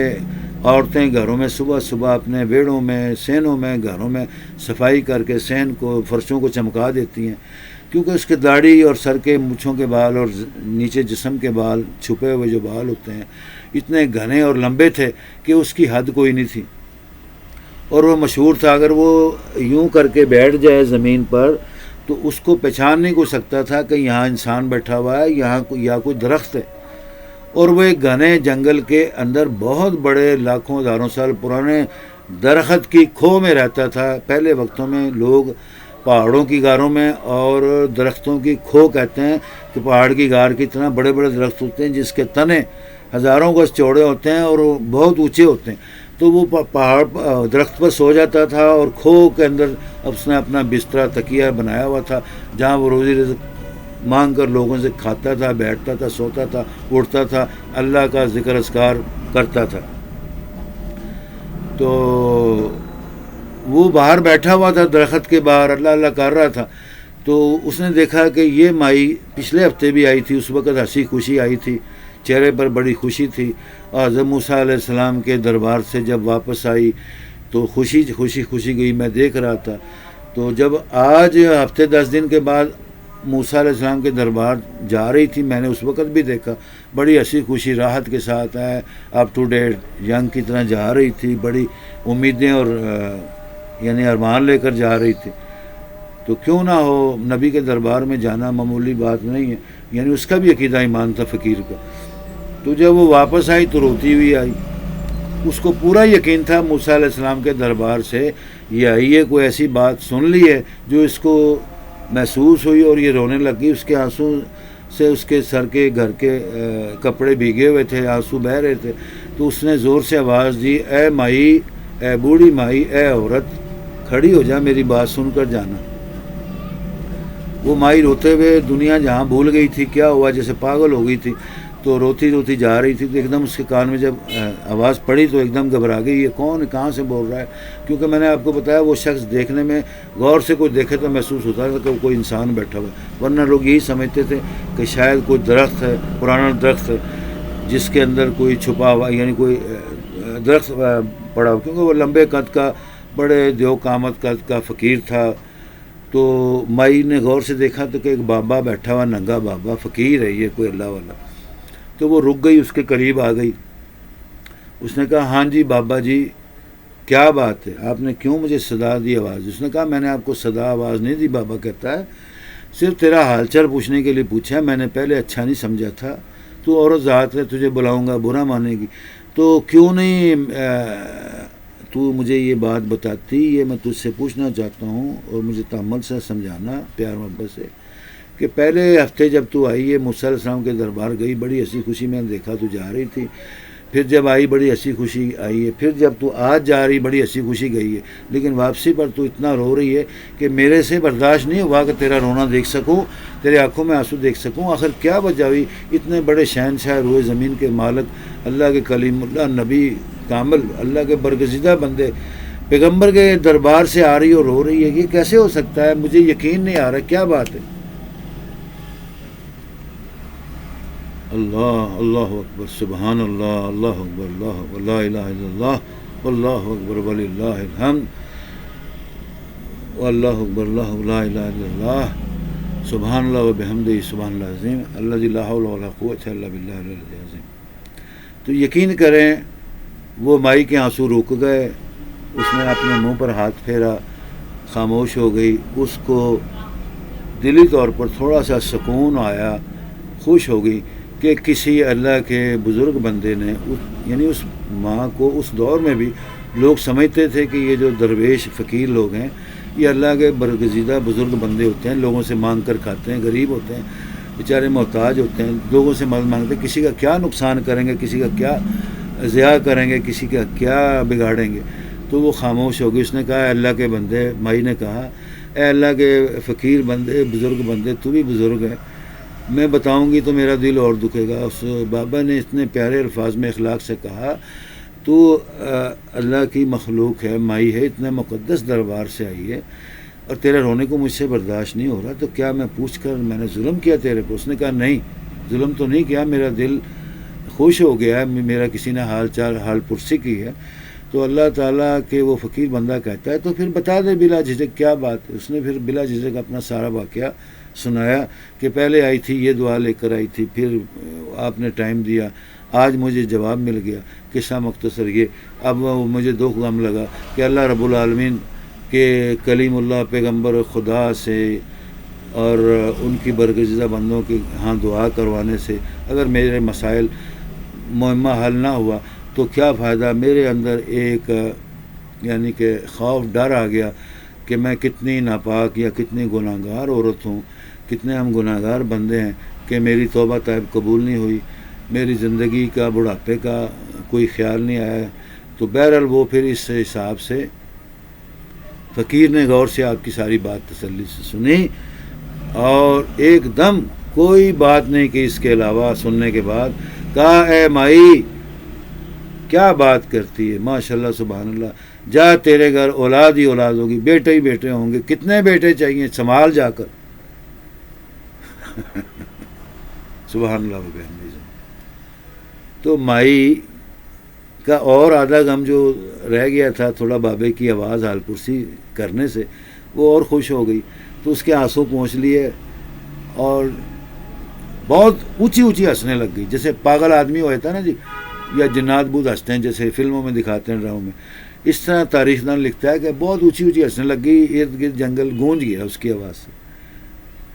عورتیں گھروں میں صبح صبح اپنے ویڑوں میں، سینوں میں، گھروں میں صفائی کر کے سین کو، فرشوں کو چمکا دیتی ہیں، کیونکہ اس کے داڑھی اور سر کے مونچھوں کے بال اور نیچے جسم کے بال، چھپے ہوئے جو بال ہوتے ہیں، اتنے گھنے اور لمبے تھے کہ اس کی حد کوئی نہیں تھی، اور وہ مشہور تھا اگر وہ یوں کر کے بیٹھ جائے زمین پر تو اس کو پہچان نہیں کو سکتا تھا کہ یہاں انسان بیٹھا ہوا ہے یا کوئی درخت ہے، اور وہ ایک گھنے جنگل کے اندر بہت بڑے لاکھوں ہزاروں سال پرانے درخت کی کھو میں رہتا تھا۔ پہلے وقتوں میں لوگ پہاڑوں کی غاروں میں اور درختوں کی کھو کہتے ہیں کہ پہاڑ کی غار کی طرح بڑے بڑے درخت ہوتے ہیں جس کے تنے ہزاروں گز چوڑے ہوتے ہیں اور بہت اونچے ہوتے ہیں، تو وہ پہاڑ درخت پر سو جاتا تھا اور کھو کے اندر اس نے اپنا بستر تکیہ بنایا ہوا تھا جہاں وہ روزی رزق مانگ کر لوگوں سے کھاتا تھا، بیٹھتا تھا، سوتا تھا، اٹھتا تھا، اللہ کا ذکر اذکار کرتا تھا۔ تو وہ باہر بیٹھا ہوا تھا درخت کے باہر، اللہ اللہ کر رہا تھا، تو اس نے دیکھا کہ یہ مائی پچھلے ہفتے بھی آئی تھی، اس وقت ہنسی خوشی آئی تھی، چہرے پر بڑی خوشی تھی، اور حضرت موسیٰ علیہ السلام کے دربار سے جب واپس آئی تو خوشی گئی، میں دیکھ رہا تھا۔ تو جب آج ہفتے 10 دن کے بعد موسیٰ علیہ السلام کے دربار جا رہی تھی، میں نے اس وقت بھی دیکھا بڑی ہنسی خوشی راحت کے ساتھ ہے، اپ ٹو ڈیٹ ینگ کی طرح جا رہی تھی، بڑی امیدیں اور یعنی ارمان لے کر جا رہی تھی۔ تو کیوں نہ ہو، نبی کے دربار میں جانا معمولی بات نہیں ہے، یعنی اس کا بھی عقیدہ ایمان تھا فقیر کا۔ تو جب وہ واپس آئی تو روتی ہوئی آئی، اس کو پورا یقین تھا موسیٰ علیہ السلام کے دربار سے یہ آئی ہے، کوئی ایسی بات سن لی ہے جو اس کو محسوس ہوئی اور یہ رونے لگی، اس کے آنسوں سے اس کے سر کے گھر کے کپڑے بھیگے ہوئے تھے، آنسو بہہ رہے تھے، تو اس نے زور سے آواز دی، اے مائی، اے بوڑھی مائی، اے عورت، کھڑی ہو جا، میری بات سن کر جانا۔ وہ مائی روتے ہوئے دنیا جہاں بھول گئی تھی، کیا ہوا، جیسے پاگل ہو گئی تھی، تو روتی روتی جا رہی تھی، تو ایک دم اس کے کان میں جب آواز پڑی تو ایک دم گھبرا گئی، یہ کون ہے، کہاں سے بول رہا ہے، کیونکہ میں نے آپ کو بتایا وہ شخص دیکھنے میں غور سے کوئی دیکھے تو محسوس ہوتا تھا کہ کوئی انسان بیٹھا ہوا ہے، ورنہ لوگ یہی سمجھتے تھے کہ شاید کوئی درخت ہے، پرانا درخت ہے جس کے اندر کوئی چھپا ہوا، یعنی کوئی درخت پڑا ہوا، کیونکہ وہ لمبے قد کا، بڑے دیو قامت قد کا فقیر تھا۔ تو مائی نے غور سے دیکھا تو کہ ایک بابا بیٹھا ہوا، ننگا بابا، فقیر ہے یہ، کوئی اللہ والا۔ تو وہ رک گئی، اس کے قریب آ گئی، اس نے کہا، ہاں جی بابا جی، کیا بات ہے، آپ نے کیوں مجھے صدا دی، آواز؟ اس نے کہا، میں نے آپ کو صدا آواز نہیں دی، بابا کہتا ہے، صرف تیرا حال چال پوچھنے کے لیے پوچھا، میں نے پہلے اچھا نہیں سمجھا تھا، تو عورت ذات ہے، تجھے بلاؤں گا برا مانے گی، تو کیوں نہیں تو مجھے یہ بات بتاتی، یہ میں تجھ سے پوچھنا چاہتا ہوں، اور مجھے تحمل سے سمجھانا، پیار محبت سے، کہ پہلے ہفتے جب تو آئی ہے موسیٰ علیہ السلام کے دربار گئی، بڑی ہنسی خوشی میں نے دیکھا تو جا رہی تھی، پھر جب آئی بڑی ہنسی خوشی آئی ہے، پھر جب تو آج جا رہی بڑی ہنسی خوشی گئی ہے، لیکن واپسی پر تو اتنا رو رہی ہے کہ میرے سے برداشت نہیں ہوا کہ تیرا رونا دیکھ سکوں، تیرے آنکھوں میں آنسو دیکھ سکوں، آخر کیا وجہ ہوئی، اتنے بڑے شہنشاہ روئے زمین کے مالک، اللہ کے کلیم اللہ، نبی کامل، اللہ کے برگزیدہ بندے، پیغمبر کے دربار سے آ رہی اور رو رہی ہے، یہ کیسے ہو سکتا ہے، مجھے یقین نہیں آ رہا، کیا بات ہے؟ اللہ، اللہ اکبر، سبحان اللہ، اللہ اکبر، اللہ اکبر، لا الہ الا اللہ، واللہ اکبر وللہ الحمد، واللہ اکبر، اللہ لا الہ الا اللہ، سبحان اللہ وبحمدہ، سبحان اللہ العظیم، الذی لا حول ولا قوۃ الا باللہ العلی العظیم۔ تو یقین کریں وہ مائی کے آنسو رک گئے، اس نے اپنے منہ پر ہاتھ پھیرا، خاموش ہو گئی، اس کو دلی طور پر تھوڑا سا سکون آیا، خوش ہو گئی کہ کسی اللہ کے بزرگ بندے نے یعنی اس ماں کو اس دور میں بھی لوگ سمجھتے تھے کہ یہ جو درویش فقیر لوگ ہیں یہ اللہ کے برگزیدہ بزرگ بندے ہوتے ہیں، لوگوں سے مانگ کر کھاتے ہیں، غریب ہوتے ہیں، بیچارے محتاج ہوتے ہیں، لوگوں سے مدد مانگتے ہیں، کسی کا کیا نقصان کریں گے، کسی کا کیا ضیاع کریں گے، کسی کا کیا بگاڑیں گے۔ تو وہ خاموش ہو گئی۔ اس نے کہا اے اللہ کے بندے، مائی نے کہا اے اللہ کے فقیر بندے، بزرگ بندے، تو بھی بزرگ ہے، میں بتاؤں گی تو میرا دل اور دکھے گا۔ اس بابا نے اتنے پیارے الفاظ میں اخلاق سے کہا تو اللہ کی مخلوق ہے، مائی ہے، اتنے مقدس دربار سے آئی ہے اور تیرے رونے کو مجھ سے برداشت نہیں ہو رہا، تو کیا میں پوچھ کر میں نے ظلم کیا تیرے کو؟ اس نے کہا نہیں، ظلم تو نہیں کیا، میرا دل خوش ہو گیا ہے، میرا کسی نے حال پرسی کی ہے۔ تو اللہ تعالیٰ کے وہ فقیر بندہ کہتا ہے تو پھر بتا دے بلا جھجک کیا بات ہے۔ اس نے پھر بلا جھجک اپنا سارا واقعہ سنایا کہ پہلے آئی تھی، یہ دعا لے کر آئی تھی، پھر آپ نے ٹائم دیا، آج مجھے جواب مل گیا، قصہ مختصر یہ۔ اب مجھے دکھ غم لگا کہ اللہ رب العالمین کے کلیم اللہ پیغمبر خدا سے اور ان کی برگزیدہ بندوں کے ہاں دعا کروانے سے اگر میرے مسائل معمہ حل نہ ہوا تو کیا فائدہ۔ میرے اندر ایک یعنی کہ خوف، ڈر آ گیا کہ میں کتنی ناپاک یا کتنی گناہ گار عورت ہوں، کتنے ہم گناہ گار بندے ہیں کہ میری توبہ طیب قبول نہیں ہوئی، میری زندگی کا بڑھاپے کا کوئی خیال نہیں آیا۔ تو بہرحال وہ پھر اس حساب سے فقیر نے غور سے آپ کی ساری بات تسلی سے سنی اور ایک دم کوئی بات نہیں کہ اس کے علاوہ سننے کے بعد کہا اے مائی کیا بات کرتی ہے، ماشاءاللہ سبحان اللہ، جا تیرے گھر اولاد ہی اولاد ہوگی، بیٹے ہی بیٹے ہوں گے، کتنے بیٹے چاہیے، سنبھال جا کر۔ سبحان اللہ وبحمدہ۔ تو مائی کا اور آدھا غم جو رہ گیا تھا تھوڑا بابے کی آواز حال پرسی کرنے سے، وہ اور خوش ہو گئی، تو اس کے آنسو پہنچ لیے اور بہت اونچی اونچی ہنسنے لگ گئی، جیسے پاگل آدمی ہوتا ہے نا جی، یا جنات بود ہنستے ہیں جیسے فلموں میں دکھاتے ہیں، ڈراموں میں، اس طرح تاریخ دان لکھتا ہے کہ بہت اونچی اونچی ہنسنے لگ گئی، ارد گرد جنگل گونج گیا اس کی آواز سے۔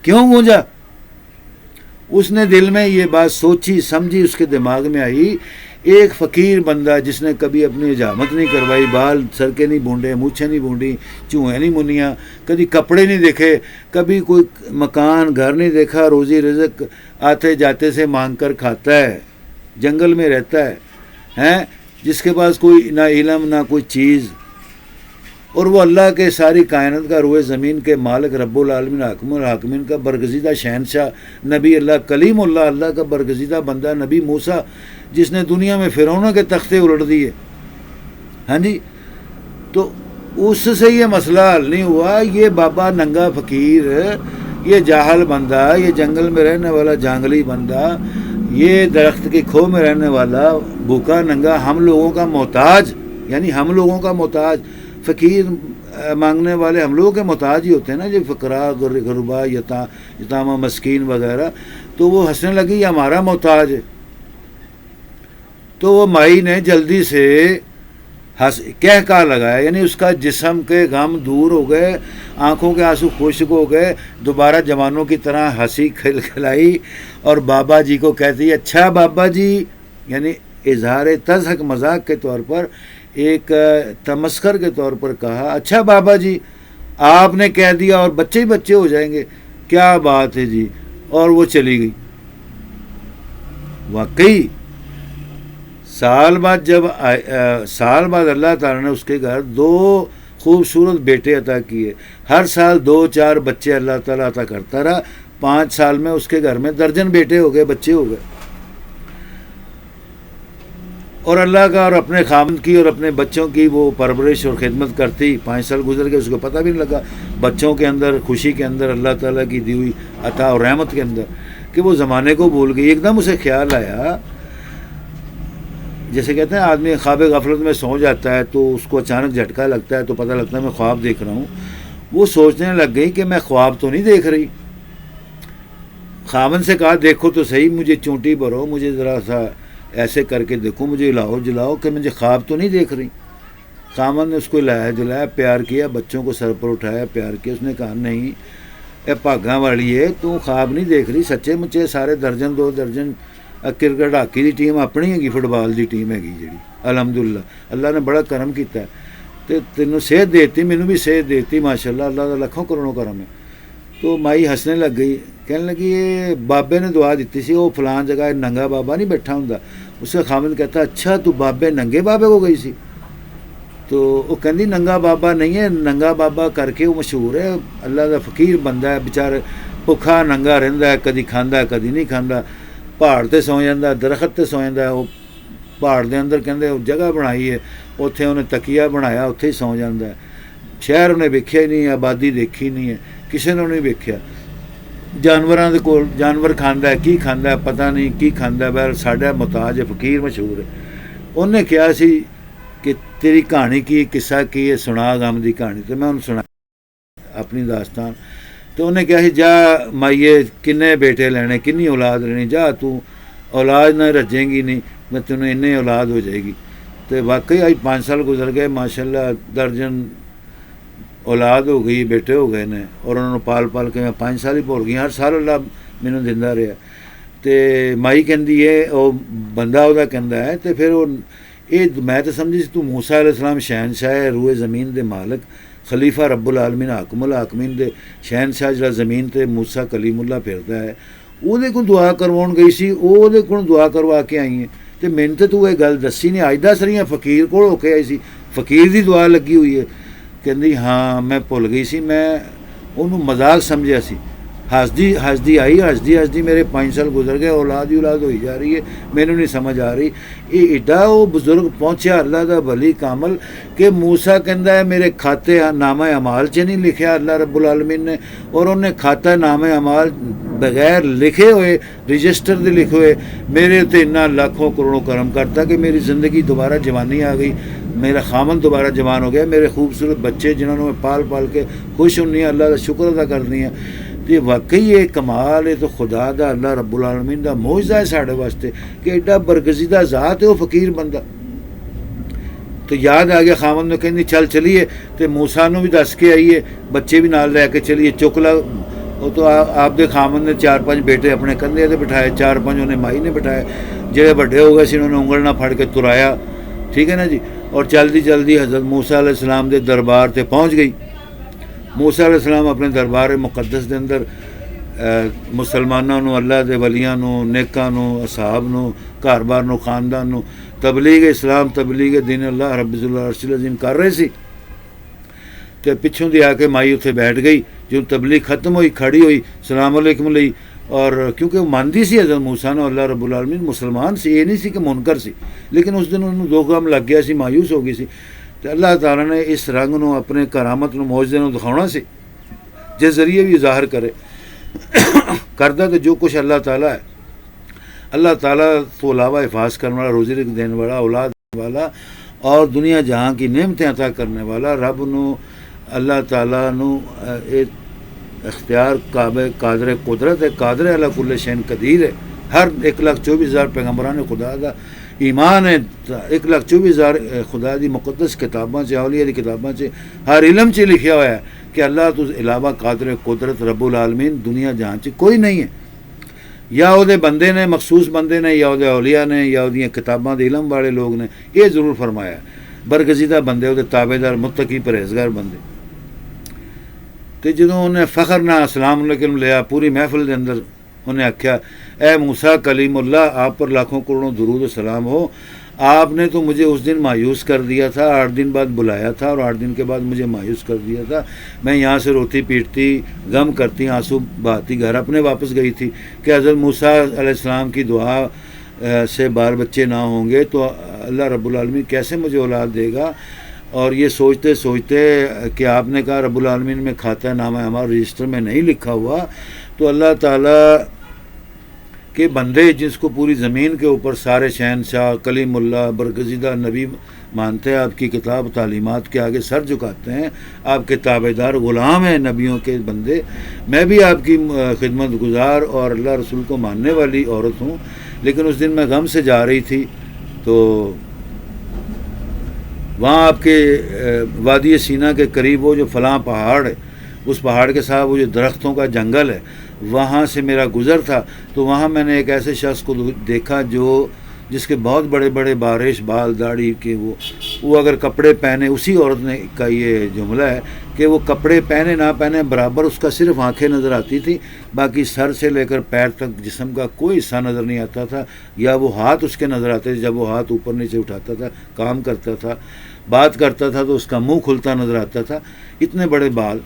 کیوں گونجا؟ اس نے دل میں یہ بات سوچی سمجھی، اس کے دماغ میں آئی، ایک فقیر بندہ جس نے کبھی اپنی حجامت نہیں کروائی، بال سر کے نہیں بونڈے، مونچھیں نہیں بونڈی، چوہے نہیں منیاں، کبھی کپڑے نہیں دیکھے، کبھی کوئی مکان گھر نہیں دیکھا، روزی رزق آتے جاتے سے مانگ کر کھاتا ہے، جنگل میں رہتا ہے، جس کے پاس کوئی نہ علم نہ کوئی چیز، اور وہ اللہ کے ساری کائنات کا روئے زمین کے مالک رب العالمین حاکم الحاکمین کا برگزیدہ شہنشاہ نبی اللہ کلیم اللہ، اللہ کا برگزیدہ بندہ نبی موسیٰ، جس نے دنیا میں فرعونوں کے تختے الٹ دیے، ہاں جی، تو اس سے یہ مسئلہ حل نہیں ہوا۔ یہ بابا ننگا فقیر، یہ جاہل بندہ، یہ جنگل میں رہنے والا جانگلی بندہ، یہ درخت کی کھو میں رہنے والا بھوکا ننگا، ہم لوگوں کا محتاج، یعنی ہم لوگوں کا محتاج، فقیر مانگنے والے ہم لوگوں کے محتاج ہی ہوتے ہیں نا، جو فقراء غربا یتامہ مسکین وغیرہ، تو وہ ہنسنے لگی یہ ہمارا محتاج ہے۔ تو وہ مائی نے جلدی سے کہا لگایا، یعنی اس کا جسم کے غم دور ہو گئے، آنکھوں کے آنسو خشک ہو گئے، دوبارہ جوانوں کی طرح ہنسی کھلکھلائی اور بابا جی کو کہتی ہے اچھا بابا جی، یعنی اظہار تضحک مذاق کے طور پر، ایک تمسخر کے طور پر کہا اچھا بابا جی آپ نے کہہ دیا اور بچے ہی بچے ہو جائیں گے، کیا بات ہے جی، اور وہ چلی گئی۔ واقعی سال بعد اللہ تعالیٰ نے اس کے گھر 2 خوبصورت بیٹے عطا کیے، ہر سال 2-4 بچے اللہ تعالیٰ عطا کرتا رہا، 5 سال میں اس کے گھر میں درجن بیٹے ہو گئے، بچے ہو گئے، اور اللہ کا اور اپنے خامد کی اور اپنے بچوں کی وہ پرورش اور خدمت کرتی۔ 5 سال گزر گئے، اس کو پتہ بھی نہیں لگا، بچوں کے اندر خوشی کے اندر اللہ تعالیٰ کی دی ہوئی عطا اور رحمت کے اندر، کہ وہ زمانے کو بھول گئی۔ ایک دم اسے خیال آیا، جیسے کہتے ہیں آدمی خواب غفلت میں سو جاتا ہے تو اس کو اچانک جھٹکا لگتا ہے تو پتہ لگتا ہے میں خواب دیکھ رہا ہوں، وہ سوچنے لگ گئی کہ میں خواب تو نہیں دیکھ رہی۔ خاوند سے کہا دیکھو تو صحیح، مجھے چونٹی بھرو، مجھے ذرا سا ایسے کر کے دیکھو، مجھے ہلاؤ جلاؤ کہ مجھے خواب تو نہیں دیکھ رہی۔ خاوند نے اس کو ہلایا جلایا، پیار کیا، بچوں کو سر پر اٹھایا، پیار کیا۔ اس نے کہا نہیں ਇਹ ਭਾਗਾਂ ਵਾਲੀ ਏ, ਤੂੰ ਖਾਬ ਨਹੀਂ ਦੇਖ ਰਹੀ, ਸੱਚੇ ਮੁੱਚੇ ਸਾਰੇ ਦਰਜਨ 2 ਦਰਜਨ ਕ੍ਰਿਕਟ ਹਾਕੀ ਦੀ ਟੀਮ ਆਪਣੀ ਹੈਗੀ, ਫੁੱਟਬਾਲ ਦੀ ਟੀਮ ਹੈਗੀ ਜਿਹੜੀ, ਅਲਹਮਦੁਲਿਲਾ ਅੱਲਾ ਨੇ ਬੜਾ ਕਰਮ ਕੀਤਾ ਤੇ ਤੈਨੂੰ ਸਿਹਤ ਦੇ ਦਿੱਤੀ, ਮੈਨੂੰ ਵੀ ਸਿਹਤ ਦੇ ਦਿੱਤੀ ਮਾਸ਼ਾਅੱਲਾ, ਅੱਲਾ ਦਾ ਲੱਖੋਂ ਕਰੋੜੋਂ ਕਰਮ ਹੈ। تو مائی ہنسنے لگ گئی، کہنے لگی یہ بابے نے دعا دیتی سی، وہ فلان جگہ ننگا بابا نہیں بیٹھا ہوں، اس کا خامد کہتا اچھا تو بابے ننگے بابے کو گئی سی؟ تو وہ کہندی ننگا بابا نہیں ہے، ننگا بابا کر کے وہ مشہور ہے، اللہ دا فقیر بندہ ہے بیچارے، بھکھا ننگا رہندا ہے، کدی کھاندا ہے کدی نہیں کھاندا، پہاڑ تے سو جاندا، درخت تے سو جاندا، وہ پہاڑ دے اندر کہندے جگہ بنائی ہے، اوتھے انہیں تکیہ بنایا، اوتھے ہی سو جاندا ہے، شہر انہیں ویکھیا ہی نہیں، آبادی دیکھی نہیں ہے، کسی نے نہیں ویکھیا، جانوراں دے کول جانور کھاندا ہے، کی کھاندا ہے پتہ نہیں، کی کھاندا ہے، بہر ساڈا محتاج ہے، فقیر مشہور ہے۔ انہیں کہا سی کہ تیری کہانی کی قصہ کی ہے، سنا غم دی کہانی، تو میں انہوں سنا اپنی داستان، تو انہیں کہا سی جا مائیے کنے بیٹے لینے، کنی اولاد لینی، جا تو اولاد نہ رجیں گی نہیں، میں تنہیں انہیں اولاد ہو جائے گی۔ تو واقعی آج 5 سال گزر گئے، ماشاءاللہ درجن اولاد ہو گئی، بیٹے ہو گئے نے، اور انہوں نے پال پال کے میں 5 سال ہی بھول گئی، ہر سال اللہ مینوں دیندا رہا۔ تو مائی کہندی ہے وہ بندہ وہ کہندا ہے، تو پھر وہ یہ میں تو سمجھی تو موسیٰ علیہ السلام شہنشاہ ہے، روئے زمین دے مالک، خلیفہ رب العالمین، حاکم الحاکمین دے شہنشاہ جڑا زمین تے موسیٰ کلیم اللہ پھردا ہے، وہ کو دعا کرواؤن گئی سی، وہ کو دعا کروا کے آئی ہیں۔ تو مینوں تو یہ گل دسی نہیں، اج دس رہی ہیں فقیر کول ہو کے آئی سی، فقیر دی دعا لگی ہوئی ہے۔ کہندی ہاں میں بھول گئی سی، میں انہوں مذاق سمجھیا سی، ہسدی آئی، ہسدی میرے 5 سال گزر گئے، اولاد ہی اولاد ہوئی جا رہی ہے، مینوں نہیں سمجھ آ رہی۔ یہ ایڈا وہ بزرگ پہنچیا اللہ دا ولی کامل کہ موسیٰ کہندا ہے میرے کھاتے نامہ اعمال چ نہیں لکھیا اللہ رب العالمین نے، اور انہیں کھاتا نامہ اعمال بغیر لکھے ہوئے، رجسٹر دے لکھے ہوئے میرے تے اتنا لاکھوں کروڑوں کرم کرتا کہ میری زندگی دوبارہ جوانی آ گئی، میرا خامن دوبارہ جوان ہو گیا، میرے خوبصورت بچے جنہوں نے میں پال پال کے خوش ہونی اللہ کا شکر ادا کرنی ہے۔ یہ واقعی یہ کمال ہے تو خدا دا، اللہ رب العالمین دا معجزہ ہے ساڈے واسطے کہ ایڈا برگزیدہ ذات ہے وہ فقیر بندہ۔ تو یاد آ گیا خامن نے، کہنی چل چلیے، تو موسیٰ نو بھی دس کے آئیے، بچے بھی نال لے کے چلیے، چکلا وہ تو آپ دے خامن نے 4-5 بیٹے اپنے کندھے تے بٹھائے، 4-5 انہیں مائی نے بٹھائے، جڑے بڑے ہو گئے سی انہوں نے انگل نہ پھڑ کے ترایا، ٹھیک ہے نا جی، اور جلدی حضرت موسیٰ علیہ السلام دے دربار تے پہنچ گئی۔ موسیٰ علیہ السلام اپنے دربار مقدس دے اندر مسلمانوں نو، اللہ دے ولیاں نو، نیکاں نو، اصحاب نو، گھر بار نو، خاندان نو تبلیغ اسلام، تبلیغ دین اللہ رب العرش العظیم کر رہے سی۔ تو پچھوں دی آ کے مائی اتنے بیٹھ گئی، جو تبلیغ ختم ہوئی کھڑی ہوئی سلام علیکم لئی، اور کیونکہ وہ مانتی سی حضرت موسیٰ نے، اللہ رب العالمین مسلمان سی، یہ نہیں سی کہ منکر سی، لیکن اس دن انہوں دو غم لگ گیا سی، مایوس ہو گئی سی۔ تو اللہ تعالیٰ نے اس رنگ نو اپنے کرامت نو معجزے نو دکھاؤنا سی جس ذریعے بھی ظاہر کرے کردہ تو جو کچھ اللہ تعالیٰ ہے، اللہ تعالیٰ تو علاوہ حفاظ کرنے والا، روزی رزق دینے والا، اولاد دینے والا، اور دنیا جہاں کی نعمتیں عطا کرنے والا رب نو، اللہ تعالیٰ نو اختیار قادر قدرت ہے، قادر علی کل شیء قدیر ہے۔ ہر 1,24,000 پیغمبران خدا دا ایمان ہے، 1,24,000 خدا دی مقدس کتاباں سے، اولیاء دی کتاباں سے، ہر علم سے لکھا ہوا ہے کہ اللہ تو علاوہ قادر قدرت رب العالمین دنیا جہاں سے کوئی نہیں ہے، یا وہ بندے نے، مخصوص بندے نے، یا وہ اولیاء نے، یا وہ کتاباں دے علم والے لوگ نے، یہ ضرور فرمایا ہے برگزیدہ بندے، وہ تابع دار متقی پرہیزگار بندے۔ تو جدوں انہیں فخر نہ السلام علیکم لیا پوری محفل دے اندر، انہیں آکھیا اے موسیٰ کلیم اللہ، آپ پر لاکھوں کروڑوں درود و سلام ہو، آپ نے تو مجھے اس دن مایوس کر دیا تھا، 8 دن بعد بلایا تھا، اور 8 دن کے بعد مجھے مایوس کر دیا تھا، میں یہاں سے روتی پیٹتی، غم کرتی، آنسو بہاتی گھر اپنے واپس گئی تھی کہ حضرت موسیٰ علیہ السلام کی دعا سے بال بچے نہ ہوں گے تو اللہ رب العالمین کیسے مجھے اولاد دے گا۔ اور یہ سوچتے کہ آپ نے کہا رب العالمین میں کھاتا نامہ ہمارا رجسٹر میں نہیں لکھا ہوا، تو اللہ تعالیٰ کے بندے جس کو پوری زمین کے اوپر سارے شہنشاہ، کلیم اللہ، برگزیدہ نبی مانتے ہیں، آپ کی کتاب تعلیمات کے آگے سر جھکاتے ہیں، آپ کے تابع دار غلام ہیں، نبیوں کے بندے، میں بھی آپ کی خدمت گزار اور اللہ رسول کو ماننے والی عورت ہوں، لیکن اس دن میں غم سے جا رہی تھی، تو وہاں آپ کے وادی سینا کے قریب وہ جو فلاں پہاڑ ہے، اس پہاڑ کے ساتھ وہ جو درختوں کا جنگل ہے وہاں سے میرا گزر تھا، تو وہاں میں نے ایک ایسے شخص کو دیکھا جس کے بہت بڑے بڑے بارش بال داڑھی کے، وہ اگر کپڑے پہنے، اسی عورت نے کا یہ جملہ ہے کہ وہ کپڑے پہنے نہ پہنے برابر، اس کا صرف آنکھیں نظر آتی تھی، باقی سر سے لے کر پیر تک جسم کا کوئی حصہ نظر نہیں آتا تھا، یا وہ ہاتھ اس کے نظر آتے تھے جب وہ ہاتھ اوپر نیچے اٹھاتا تھا، کام کرتا تھا، بات کرتا تھا تو اس کا منہ کھلتا نظر آتا تھا، اتنے بڑے بال۔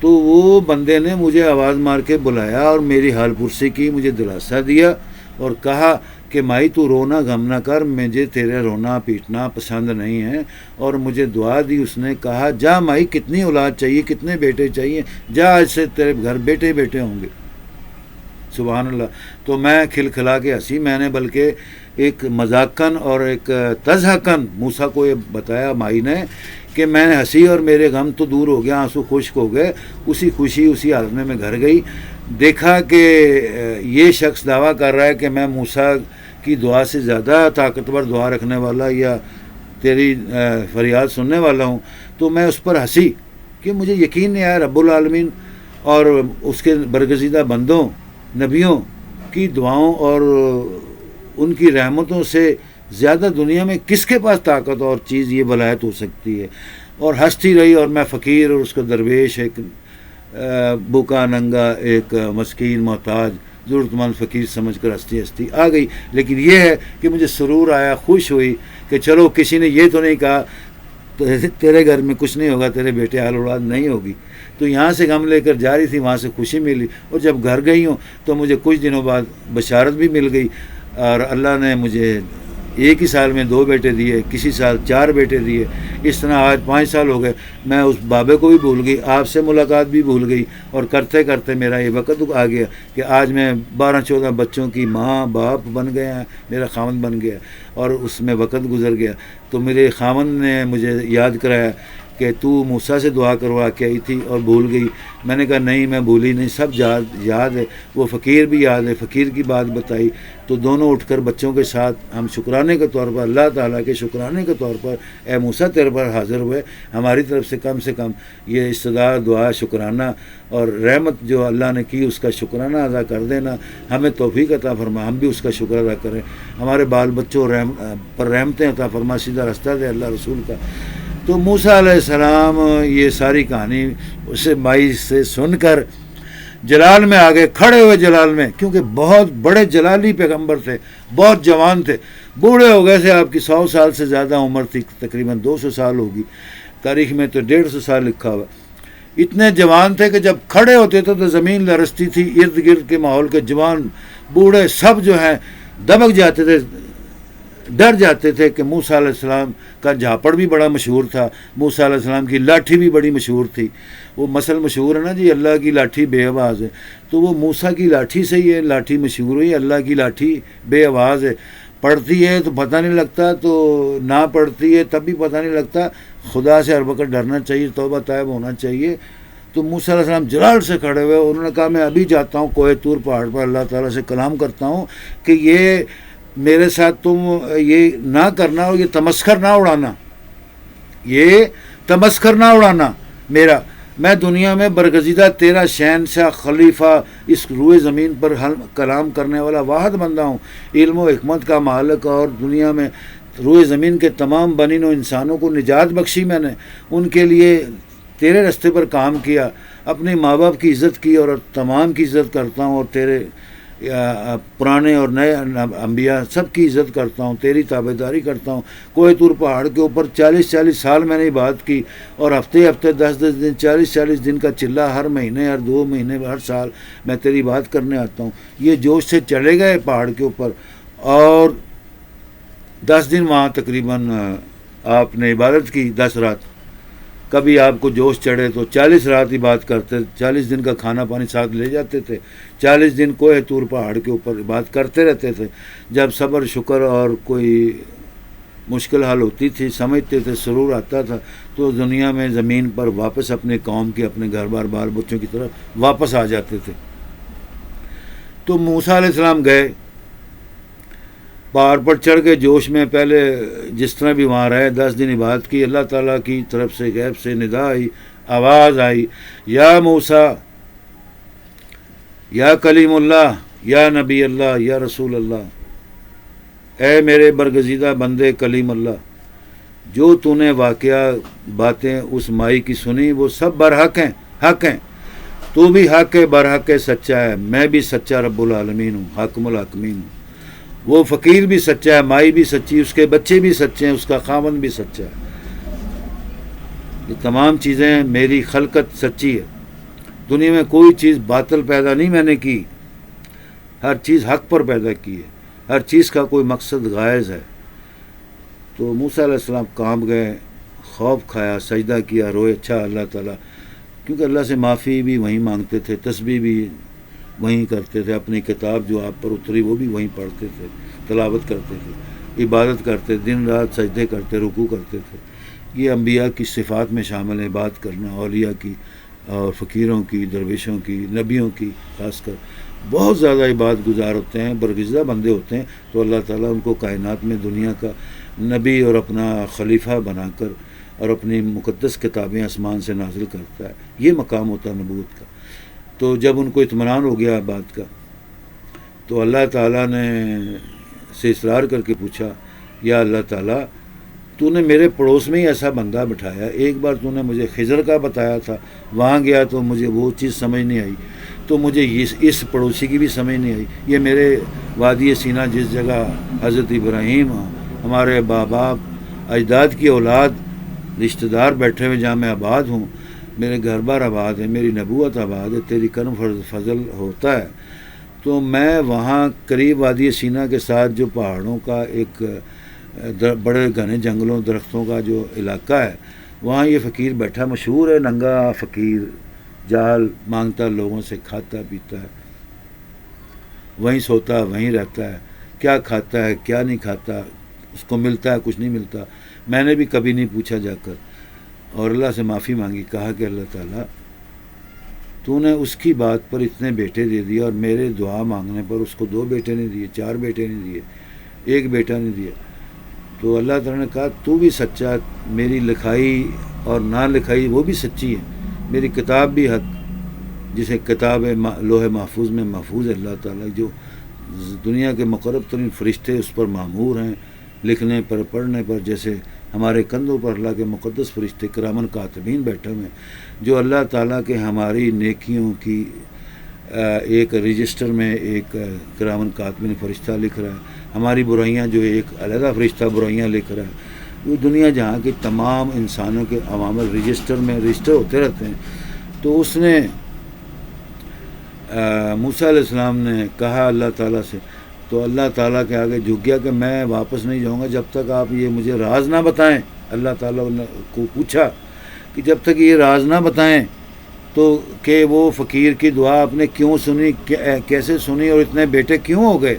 تو وہ بندے نے مجھے آواز مار کے بلایا اور میری حال پرسی کی، مجھے دلاسا دیا اور کہا کہ مائی تو رونا غم نہ کر، مجھے تیرے رونا پیٹنا پسند نہیں ہے، اور مجھے دعا دی۔ اس نے کہا جا مائی، کتنی اولاد چاہیے، کتنے بیٹے چاہیے، جا آج سے تیرے گھر بیٹے بیٹے ہوں گے۔ سبحان اللہ۔ تو میں کھلکھلا کے ہنسی، میں نے بلکہ ایک مذاقاً اور ایک تضحکاً موسیٰ کو یہ بتایا مائی نے کہ میں نے ہنسی اور میرے غم تو دور ہو گیا، آنسو خشک ہو گئے۔ اسی خوشی اسی حالت میں گھر گئی، دیکھا کہ یہ شخص دعویٰ کر رہا ہے کہ میں موسیٰ کی دعا سے زیادہ طاقتور دعا رکھنے والا یا تیری فریاد سننے والا ہوں، تو میں اس پر ہنسی کہ مجھے یقین نہیں آیا رب العالمین اور اس کے برگزیدہ بندوں نبیوں کی دعاؤں اور ان کی رحمتوں سے زیادہ دنیا میں کس کے پاس طاقت اور چیز یہ ولایت ہو سکتی ہے۔ اور ہنستی رہی، اور میں فقیر اور اس کا درویش، ایک بھوکا ننگا، ایک مسکین محتاج ضرورت مند فقیر سمجھ کر ہنستی آ گئی۔ لیکن یہ ہے کہ مجھے سرور آیا، خوش ہوئی کہ چلو کسی نے یہ تو نہیں کہا تیرے گھر میں کچھ نہیں ہوگا، تیرے بیٹے آل اولاد نہیں ہوگی۔ تو یہاں سے غم لے کر جا رہی تھی، وہاں سے خوشی ملی، اور جب گھر گئی ہوں تو مجھے کچھ دنوں بعد بشارت بھی مل گئی، اور اللہ نے مجھے ایک ہی سال میں 2 بیٹے دیے، کسی سال 4 بیٹے دیے، اس طرح آج 5 سال ہو گئے۔ میں اس بابے کو بھی بھول گئی، آپ سے ملاقات بھی بھول گئی، اور کرتے کرتے میرا یہ وقت آ گیا کہ آج میں 12-14 بچوں کی ماں باپ بن گیا، میرا خاوند بن گیا، اور اس میں وقت گزر گیا۔ تو میرے خاوند نے مجھے یاد کرایا کہ تو موسیٰ سے دعا کروا کے آئی تھی اور بھول گئی۔ میں نے کہا نہیں، میں بھولی نہیں، سب یاد ہے، وہ فقیر بھی یاد ہے، فقیر کی بات بتائی۔ تو دونوں اٹھ کر بچوں کے ساتھ ہم شکرانے کے طور پر، اللہ تعالیٰ کے شکرانے کے طور پر، اے موسیٰ تیرے پر حاضر ہوئے، ہماری طرف سے کم یہ استدعا دعا شکرانہ اور رحمت جو اللہ نے کی اس کا شکرانہ ادا کر دینا، ہمیں توفیق عطا فرما، ہم بھی اس کا شکر ادا کریں، ہمارے بال بچوں پر رحمتیں عطا فرما، سیدھا راستہ دے اللہ رسول کا۔ تو موسیٰ علیہ السلام یہ ساری کہانی اسے مائی سے سن کر جلال میں آ گئے، کھڑے ہوئے جلال میں، کیونکہ بہت بڑے جلالی پیغمبر تھے، بہت جوان تھے، بوڑھے ہو گئے تھے، آپ کی 100 سال سے زیادہ عمر تھی، تقریباً 200 سال ہوگی، تاریخ میں تو 150 سال لکھا ہوا۔ اتنے جوان تھے کہ جب کھڑے ہوتے تھے تو زمین لرزتی تھی، ارد گرد کے ماحول کے جوان بوڑھے سب جو ہیں دبک جاتے تھے، ڈر جاتے تھے کہ موسیٰ علیہ السلام کا جھاپڑ بھی بڑا مشہور تھا، موسیٰ علیہ السلام کی لاٹھی بھی بڑی مشہور تھی۔ وہ مثل مشہور ہے نا جی، اللہ کی لاٹھی بے آواز ہے، تو وہ موسیٰ کی لاٹھی سے یہ لاٹھی مشہور ہوئی، اللہ کی لاٹھی بے آواز ہے، پڑھتی ہے تو پتہ نہیں لگتا، تو نہ پڑھتی ہے تب بھی پتہ نہیں لگتا۔ خدا سے ہر وقت ڈرنا چاہیے، توبہ طائب ہونا چاہیے۔ تو موسیٰ علیہ السلام جلال سے کھڑے ہوئے، انہوں نے کہا میں ابھی جاتا ہوں کوہ طور پہاڑ پر، اللہ تعالیٰ سے کلام کرتا ہوں کہ یہ میرے ساتھ تم یہ نہ کرنا، اور یہ تمسخر نہ اڑانا، یہ تمسخر نہ اڑانا میرا، میں دنیا میں برگزیدہ تیرا شہنشاہ خلیفہ، اس روئے زمین پر کلام کرنے والا واحد بندہ ہوں، علم و حکمت کا مالک، اور دنیا میں روئے زمین کے تمام بنی نوع انسانوں کو نجات بخشی، میں نے ان کے لیے تیرے راستے پر کام کیا، اپنے ماں باپ کی عزت کی اور تمام کی عزت کرتا ہوں، اور تیرے پرانے اور نئے انبیاء سب کی عزت کرتا ہوں، تیری تابعداری کرتا ہوں۔ کوہ طور پہاڑ کے اوپر 40 سال میں نے بات کی، اور ہفتے 10 دن 40 دن کا چلہ، ہر مہینے، ہر 2 مہینے، ہر سال میں تیری بات کرنے آتا ہوں۔ یہ جوش سے چلے گئے پہاڑ کے اوپر، اور 10 دن وہاں تقریباً آپ نے عبادت کی، 10 رات۔ کبھی آپ کو جوش چڑھے تو 40 رات ہی بات کرتے، 40 دن کا کھانا پانی ساتھ لے جاتے تھے، 40 دن کوہ طور پہاڑ کے اوپر بات کرتے رہتے تھے۔ جب صبر شکر اور کوئی مشکل حل ہوتی تھی، سمجھتے تھے، سرور آتا تھا، تو دنیا میں زمین پر واپس اپنے قوم کے، اپنے گھر بار بال بچوں کی طرف واپس آ جاتے تھے۔ تو موسیٰ علیہ السلام گئے، پہاڑ پر چڑھ کے جوش میں، پہلے جس طرح بھی وہاں رہے، 10 دن عبادت کی، اللہ تعالیٰ کی طرف سے غیب سے ندا آئی، آواز آئی، یا موسیٰ، یا کلیم اللہ، یا نبی اللہ، یا رسول اللہ، اے میرے برگزیدہ بندے کلیم اللہ، جو تو نے واقعہ باتیں اس مائی کی سنی وہ سب برحق ہیں، حق ہیں، تو بھی حق ہے، برحق ہے، سچا ہے، میں بھی سچا رب العالمین ہوں، حاکم الحاکمین ہوں، وہ فقیر بھی سچا ہے، مائی بھی سچی، اس کے بچے بھی سچے ہیں، اس کا خاوند بھی سچا ہے، یہ تمام چیزیں میری خلقت سچی ہے، دنیا میں کوئی چیز باطل پیدا نہیں میں نے کی، ہر چیز حق پر پیدا کی ہے، ہر چیز کا کوئی مقصد غائز ہے۔ تو موسیٰ علیہ السلام کانپ گئے، خوف کھایا، سجدہ کیا، روئے، اچھا اللہ تعالیٰ، کیونکہ اللہ سے معافی بھی وہیں مانگتے تھے، تسبیح بھی وہیں کرتے تھے، اپنی کتاب جو آپ پر اتری وہ بھی وہیں پڑھتے تھے، تلاوت کرتے تھے، عبادت کرتے، دن رات سجدے کرتے، رکوع کرتے تھے۔ یہ انبیاء کی صفات میں شامل ہے، بات کرنا، اولیاء کی اور فقیروں کی، درویشوں کی، نبیوں کی، خاص کر بہت زیادہ عبادت گزار ہوتے ہیں، برگزیدہ بندے ہوتے ہیں، تو اللہ تعالیٰ ان کو کائنات میں دنیا کا نبی اور اپنا خلیفہ بنا کر اور اپنی مقدس کتابیں آسمان سے نازل کرتا ہے، یہ مقام ہوتا ہے نبوت کا۔ تو جب ان کو اطمینان ہو گیا بات کا، تو اللہ تعالیٰ نے سے اصرار کر کے پوچھا، یا اللہ تعالیٰ، تو نے میرے پڑوس میں ہی ایسا بندہ بٹھایا، ایک بار تو نے مجھے خضر کا بتایا تھا، وہاں گیا تو مجھے وہ چیز سمجھ نہیں آئی، تو مجھے اس پڑوسی کی بھی سمجھ نہیں آئی، یہ میرے وادی سینہ جس جگہ حضرت ابراہیم، ہمارے باپ اجداد کی اولاد، رشتہ دار بیٹھے ہوئے جہاں میں آباد ہوں، میرے گھر بار آباد ہے، میری نبوت آباد ہے، تیری کرم فضل ہوتا ہے، تو میں وہاں قریب وادی سینہ کے ساتھ جو پہاڑوں کا ایک بڑے گھنے جنگلوں درختوں کا جو علاقہ ہے، وہاں یہ فقیر بیٹھا، مشہور ہے، ننگا فقیر، جال مانگتا لوگوں سے، کھاتا پیتا ہے، وہیں سوتا، وہیں رہتا ہے، کیا کھاتا ہے کیا نہیں کھاتا، اس کو ملتا ہے کچھ نہیں ملتا، میں نے بھی کبھی نہیں پوچھا جا کر، اور اللہ سے معافی مانگی، کہا کہ اللہ تعالیٰ، تو نے اس کی بات پر اتنے بیٹے دے دیے، اور میرے دعا مانگنے پر اس کو 2 بیٹے نہیں دیے، 4 بیٹے نہیں دیے، 1 بیٹا نہیں دیا۔ تو اللہ تعالیٰ نے کہا تو بھی سچا، میری لکھائی اور نہ لکھائی وہ بھی سچی ہے، میری کتاب بھی حق، جسے کتاب لوح محفوظ میں محفوظ ہے، اللہ تعالیٰ جو دنیا کے مقرب ترین فرشتے اس پر مامور ہیں، لکھنے پر، پڑھنے پر، جیسے ہمارے کندھوں پر اللہ کے مقدس فرشتے کرامن کاتبین بیٹھے ہوئے ہیں، جو اللہ تعالیٰ کے ہماری نیکیوں کی ایک رجسٹر میں ایک کرامن کاتبین فرشتہ لکھ رہا ہے، ہماری برائیاں جو ایک علیحدہ فرشتہ برائیاں لکھ رہا ہے، وہ دنیا جہاں کے تمام انسانوں کے عوامل رجسٹر میں رجسٹر ہوتے رہتے ہیں۔ تو اس نے موسیٰ علیہ السلام نے کہا اللہ تعالیٰ سے، تو اللہ تعالیٰ کے آگے جھک گیا کہ میں واپس نہیں جاؤں گا جب تک آپ یہ مجھے راز نہ بتائیں۔ اللہ تعالیٰ نے کو پوچھا کہ جب تک یہ راز نہ بتائیں تو کہ وہ فقیر کی دعا آپ نے کیوں سنی، کیسے سنی، اور اتنے بیٹے کیوں ہو گئے،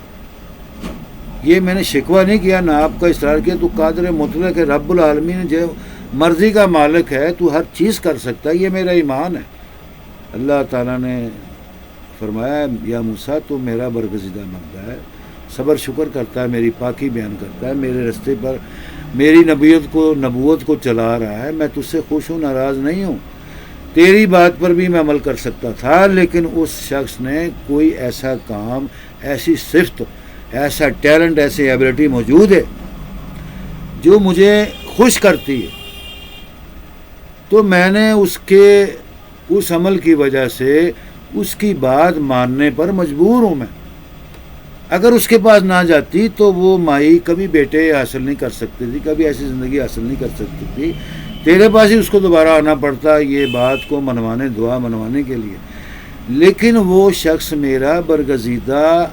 یہ میں نے شکوہ نہیں کیا، نہ آپ کا اصرار کیا، تو قادر مطلق ہے، رب العالمین جو مرضی کا مالک ہے، تو ہر چیز کر سکتا ہے، یہ میرا ایمان ہے۔ اللہ تعالیٰ نے فرمایا یا موسیٰ تو میرا برگزیدہ بندہ ہے، صبر شکر کرتا ہے، میری پاکی بیان کرتا ہے، میرے رستے پر میری نبوت کو چلا رہا ہے، میں تجھ سے خوش ہوں، ناراض نہیں ہوں، تیری بات پر بھی میں عمل کر سکتا تھا، لیکن اس شخص نے کوئی ایسا کام، ایسی صفت، ایسا ٹیلنٹ، ایسی ایبلٹی موجود ہے جو مجھے خوش کرتی ہے، تو میں نے اس عمل کی وجہ سے اس کی بات ماننے پر مجبور ہوں۔ میں اگر اس کے پاس نہ جاتی تو وہ مائی کبھی بیٹے حاصل نہیں کر سکتی تھی، کبھی ایسی زندگی حاصل نہیں کر سکتی تھی، تیرے پاس ہی اس کو دوبارہ آنا پڑتا یہ بات کو منوانے، دعا منوانے کے لیے۔ لیکن وہ شخص میرا برگزیدہ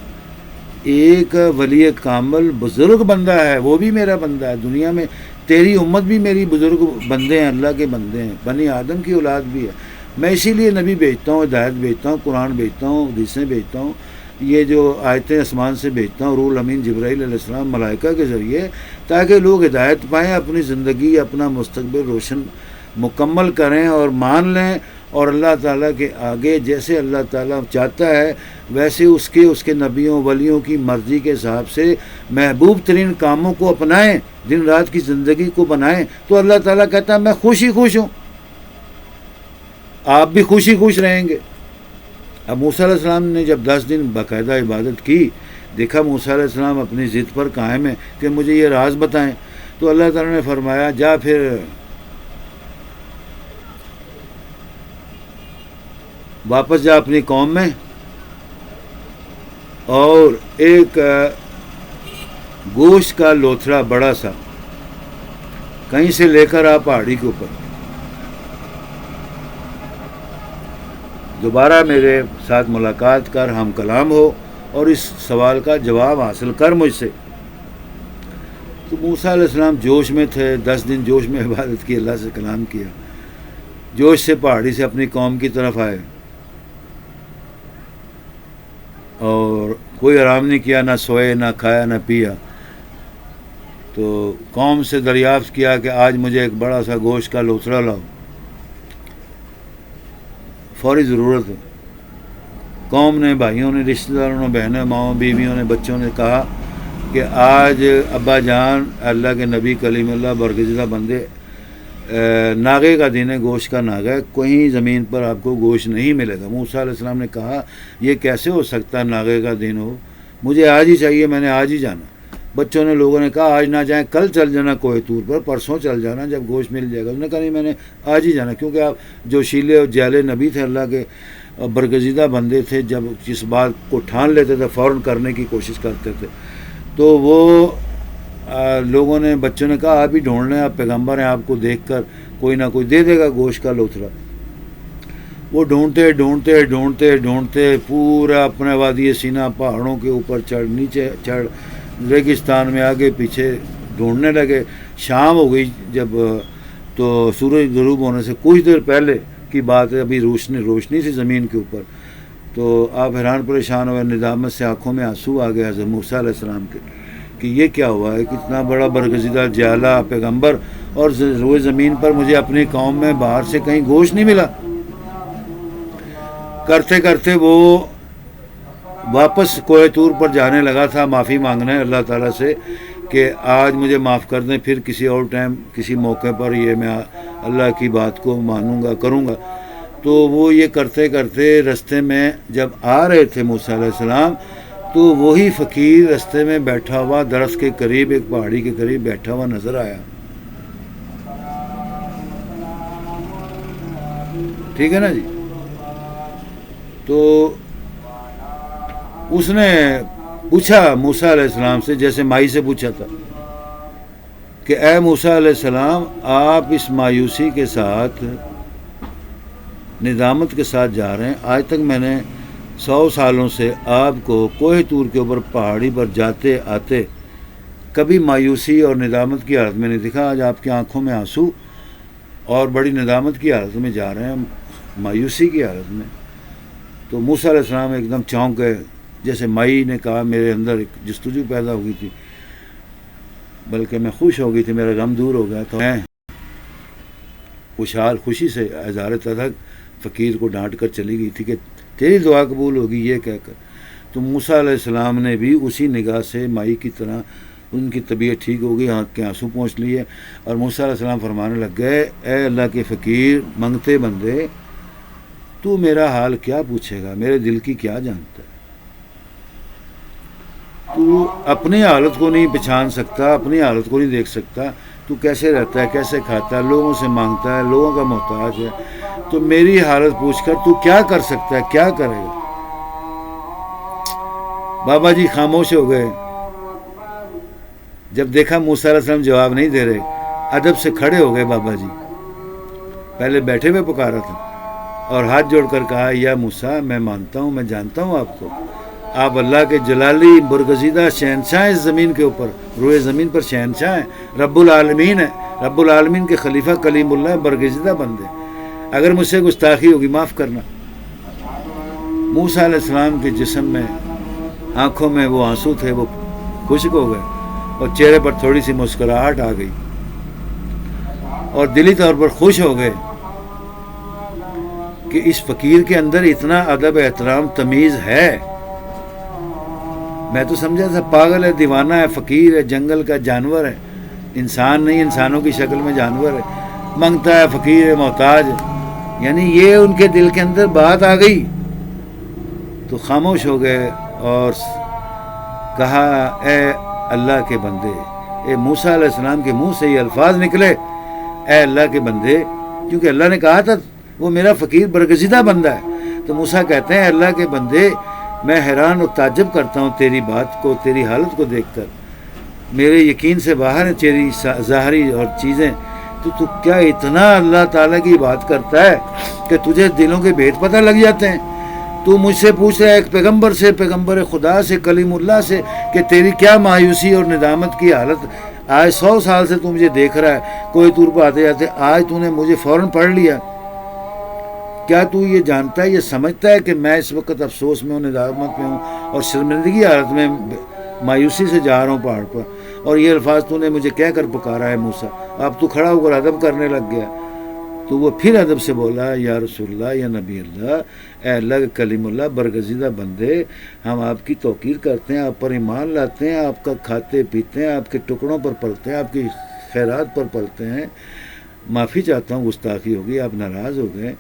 ایک ولی کامل بزرگ بندہ ہے، وہ بھی میرا بندہ ہے، دنیا میں تیری امت بھی میری بزرگ بندے ہیں، اللہ کے بندے ہیں، بنی آدم کی اولاد بھی ہے، میں اسی لیے نبی بھیجتا ہوں، ہدایت بھیجتا ہوں، قرآن بھیجتا ہوں، حدیثیں بھیجتا ہوں، یہ جو آیتیں آسمان سے بھیجتا ہوں، روح الامین جبرائیل علیہ السلام ملائکہ کے ذریعے، تاکہ لوگ ہدایت پائیں، اپنی زندگی، اپنا مستقبل روشن مکمل کریں اور مان لیں، اور اللہ تعالیٰ کے آگے جیسے اللہ تعالیٰ چاہتا ہے ویسے اس کے نبیوں ولیوں کی مرضی کے حساب سے محبوب ترین کاموں کو اپنائیں، دن رات کی زندگی کو بنائیں، تو اللہ تعالیٰ کہتا ہے میں خوش ہی خوش ہوں۔ آپ بھی خوش ہی خوش رہیں گے۔ اب موسیٰ علیہ السلام نے جب 10 دن باقاعدہ عبادت کی، دیکھا موسیٰ علیہ السلام اپنی ضد پر قائم ہے کہ مجھے یہ راز بتائیں، تو اللہ تعالیٰ نے فرمایا جا پھر واپس جا اپنی قوم میں، اور ایک گوشت کا لوتھڑا بڑا سا کہیں سے لے کر آ پہاڑی کے اوپر، دوبارہ میرے ساتھ ملاقات کر، ہم کلام ہو، اور اس سوال کا جواب حاصل کر مجھ سے۔ تو موسیٰ علیہ السلام جوش میں تھے، 10 دن جوش میں عبادت کی، اللہ سے کلام کیا، جوش سے پہاڑی سے اپنی قوم کی طرف آئے، اور کوئی آرام نہیں کیا، نہ سوئے، نہ کھایا، نہ پیا۔ تو قوم سے دریافت کیا کہ آج مجھے ایک بڑا سا گوشت کا لوتھڑا لاؤ، فوری ضرورت ہے۔ قوم نے، بھائیوں نے، رشتہ داروں نے، بہنوں، ماؤں، بیویوں نے، بچوں نے کہا کہ آج ابا جان، اللہ کے نبی کلیم اللہ برگزیدہ بندے، ناغے کا دن ہے، گوشت کا ناغہ ہے، کہیں زمین پر آپ کو گوشت نہیں ملے گا۔ موسیٰ علیہ السلام نے کہا یہ کیسے ہو سکتا ہے ناغے کا دن ہو، مجھے آج ہی چاہیے، میں نے آج ہی جانا۔ بچوں نے، لوگوں نے کہا آج نہ جائیں، کل چل جانا کوہ طور پر، پرسوں چل جانا جب گوشت مل جائے گا۔ انہوں نے کہا نہیں، میں نے آج ہی جانا، کیونکہ آپ جو شیلے اور جیلے نبی تھے، اللہ کے برگزیدہ بندے تھے، جب جس بات کو ٹھان لیتے تھے فوراً کرنے کی کوشش کرتے تھے۔ تو وہ لوگوں نے، بچوں نے کہا آپ ہی ڈھونڈ لیں، آپ پیغمبر ہیں، آپ کو دیکھ کر کوئی نہ کوئی دے دے گا گوشت کا لوتھڑا۔ وہ ڈھونڈتے ڈھونڈتے ڈھونڈتے ڈھونڈتے پورا اپنے وادی سینا، پہاڑوں کے اوپر چڑھ، نیچے چڑھ، ریگستان میں آگے پیچھے ڈھونڈنے لگے۔ شام ہو گئی جب، تو سورج غروب ہونے سے کچھ دیر پہلے کی بات ہے، ابھی روشنی تھی زمین کے اوپر۔ تو آپ حیران پریشان ہوئے، ندامت سے آنکھوں میں آنسو آ گئے حضرت موسیٰ علیہ السلام کے کہ یہ کیا ہوا ہے، کتنا بڑا برگزیدہ جعلیٰ پیغمبر، اور روئے زمین پر مجھے اپنی قوم میں باہر سے کہیں گوشت نہیں ملا۔ کرتے کرتے وہ واپس کوہ طور پر جانے لگا تھا، معافی مانگنے اللہ تعالیٰ سے کہ آج مجھے معاف کر دیں، پھر کسی اور ٹائم، کسی موقع پر یہ میں اللہ کی بات کو مانوں گا، کروں گا۔ تو وہ یہ کرتے کرتے رستے میں جب آ رہے تھے موسیٰ علیہ السلام، تو وہی فقیر رستے میں بیٹھا ہوا درخت کے قریب، ایک پہاڑی کے قریب بیٹھا ہوا نظر آیا۔ ٹھیک ہے نا جی؟ تو اس نے پوچھا موسیٰ علیہ السلام سے، جیسے مائی سے پوچھا تھا کہ اے موسیٰ علیہ السلام، آپ اس مایوسی کے ساتھ، ندامت کے ساتھ جا رہے ہیں، آج تک میں نے 100 سالوں سے آپ کو کوہ طور کے اوپر پہاڑی پر جاتے آتے کبھی مایوسی اور ندامت کی حالت میں نہیں دکھا۔ آج آپ کی آنکھوں میں آنسو اور بڑی ندامت کی حالت میں جا رہے ہیں، مایوسی کی حالت میں۔ تو موسیٰ علیہ السلام ایک دم چونک گئے، جیسے مائی نے کہا میرے اندر ایک جستجو پیدا ہو گئی تھی، بلکہ میں خوش ہو گئی تھی، میرا غم دور ہو گیا، تو میں خوشی سے اظہار تدھک فقیر کو ڈانٹ کر چلی گئی تھی کہ تیری دعا قبول ہوگی، یہ کہہ کر۔ تو موسیٰ علیہ السلام نے بھی اسی نگاہ سے مائی کی طرح، ان کی طبیعت ٹھیک ہو گئی، آنکھ کے آنسو پہنچ لیے، اور موسیٰ علیہ السلام فرمانے لگ گئے اے اللہ کے فقیر، منگتے بندے، تو میرا حال کیا پوچھے گا، میرے دل کی کیا جانتا ہے؟ تو اپنی حالت کو نہیں پہچان سکتا، اپنی حالت کو نہیں دیکھ سکتا، تو کیسے رہتا ہے، کیسے کھاتا ہے، لوگوں سے مانگتا ہے، لوگوں کا محتاج ہے، تو میری حالت پوچھ کر تو کیا کر سکتا ہے، کیا کرے گا؟ بابا جی خاموش ہو گئے، جب دیکھا موسیٰ علیہ السلام جواب نہیں دے رہے، ادب سے کھڑے ہو گئے بابا جی، پہلے بیٹھے ہوئے پکارا تھا، اور ہاتھ جوڑ کر کہا یا موسیٰ، میں مانتا ہوں، میں جانتا ہوں آپ کو، آپ اللہ کے جلالی برگزیدہ شہنشاہ اس زمین کے اوپر، روئے زمین پر شہنشاہ ہیں، رب العالمین ہے، رب العالمین کے خلیفہ کلیم اللہ برگزیدہ بندے، اگر مجھ سے گستاخی ہوگی معاف کرنا۔ موسیٰ علیہ السلام کے جسم میں، آنکھوں میں وہ آنسو تھے، وہ خشک ہو گئے، اور چہرے پر تھوڑی سی مسکراہٹ آ گئی، اور دلی طور پر خوش ہو گئے کہ اس فقیر کے اندر اتنا ادب، احترام، تمیز ہے۔ میں تو سمجھا تھا پاگل ہے، دیوانہ ہے، فقیر ہے، جنگل کا جانور ہے، انسان نہیں، انسانوں کی شکل میں جانور ہے، منگتا ہے، فقیر ہے، محتاج ہے، یعنی یہ ان کے دل کے اندر بات آ گئی تو خاموش ہو گئے اور کہا اے اللہ کے بندے، اے موسیٰ علیہ السلام کے منہ سے یہ الفاظ نکلے، اے اللہ کے بندے، کیونکہ اللہ نے کہا تھا وہ میرا فقیر برگزیدہ بندہ ہے. تو موسیٰ کہتے ہیں اللہ کے بندے، میں حیران اور تعجب کرتا ہوں تیری بات کو، تیری حالت کو دیکھ کر، میرے یقین سے باہر ہیں تیری ظاہری اور چیزیں. تو کیا اتنا اللہ تعالیٰ کی بات کرتا ہے کہ تجھے دلوں کے بھید پتہ لگ جاتے ہیں؟ تو مجھ سے پوچھ رہا ہے ایک پیغمبر سے، پیغمبر خدا سے، کلیم اللہ سے، کہ تیری کیا مایوسی اور ندامت کی حالت. آج 100 سال سے تو مجھے دیکھ رہا ہے کوئی طور پہ آتے جاتے، آج تو نے مجھے فوراً پڑھ لیا. کیا تو یہ جانتا ہے، یہ سمجھتا ہے کہ میں اس وقت افسوس میں ہوں، ندامت میں ہوں اور شرمندگی حالت میں مایوسی سے جا رہا ہوں پہاڑ پر، اور یہ الفاظ تو نے مجھے کہہ کر پکارا ہے موسیٰ. اب تو کھڑا ہو کر ادب کرنے لگ گیا. تو وہ پھر ادب سے بولا، یا رسول اللہ، یا نبی اللہ، اے اللہ کے کلیم اللہ، برگزیدہ بندے، ہم آپ کی توقیر کرتے ہیں، آپ پر ایمان لاتے ہیں، آپ کا کھاتے پیتے ہیں، آپ کے ٹکڑوں پر پلتے ہیں، آپ کی خیرات پر پلتے ہیں. معافی چاہتا ہوں، گستاخی ہوگی، آپ ناراض ہو گئے.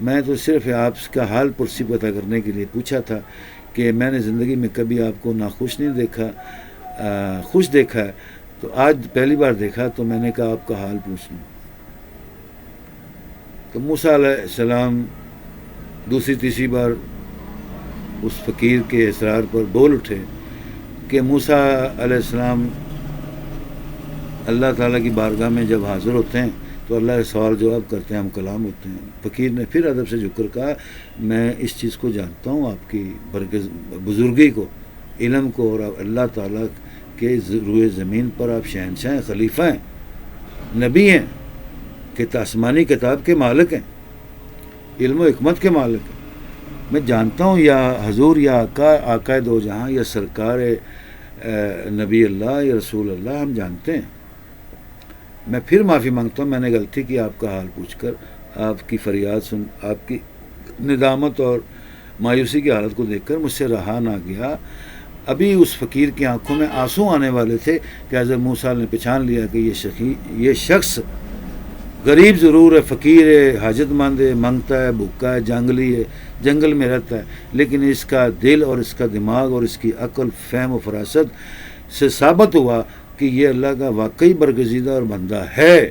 میں تو صرف آپ کا حال پرسی پتہ کرنے کے لیے پوچھا تھا کہ میں نے زندگی میں کبھی آپ کو ناخوش نہیں دیکھا، خوش دیکھا ہے، تو آج پہلی بار دیکھا تو میں نے کہا آپ کا حال پوچھ لوں. تو موسیٰ علیہ السلام دوسری تیسری بار اس فقیر کے اصرار پر بول اٹھے کہ موسیٰ علیہ السلام اللہ تعالیٰ کی بارگاہ میں جب حاضر ہوتے ہیں تو اللہ کے سوال جواب کرتے ہیں، ہم کلام ہوتے ہیں. فقیر نے پھر ادب سے جھک کر کہا، میں اس چیز کو جانتا ہوں، آپ کی بزرگی کو، علم کو، اور اللہ تعالیٰ کے روئے زمین پر آپ شہنشاہ ہیں، خلیفہ ہیں، نبی ہیں، کہ آسمانی کتاب کے مالک ہیں، علم و حکمت کے مالک ہیں. میں جانتا ہوں یا حضور، یا آقا دو جہاں، یا سرکار نبی اللہ، یا رسول اللہ، ہم جانتے ہیں. میں پھر معافی مانگتا ہوں، میں نے غلطی کی آپ کا حال پوچھ کر، آپ کی فریاد سن، آپ کی ندامت اور مایوسی کی حالت کو دیکھ کر مجھ سے رہا نہ گیا. ابھی اس فقیر کی آنکھوں میں آنسو آنے والے تھے کہ حضرت موسیٰ نے پہچان لیا کہ یہ شخص غریب ضرور ہے، فقیر ہے، حاجت مند ہے، منگتا ہے، بھوکا ہے، جنگلی ہے، جنگل میں رہتا ہے، لیکن اس کا دل اور اس کا دماغ اور اس کی عقل، فہم و فراست سے ثابت ہوا کہ یہ اللہ کا واقعی برگزیدہ اور بندہ ہے.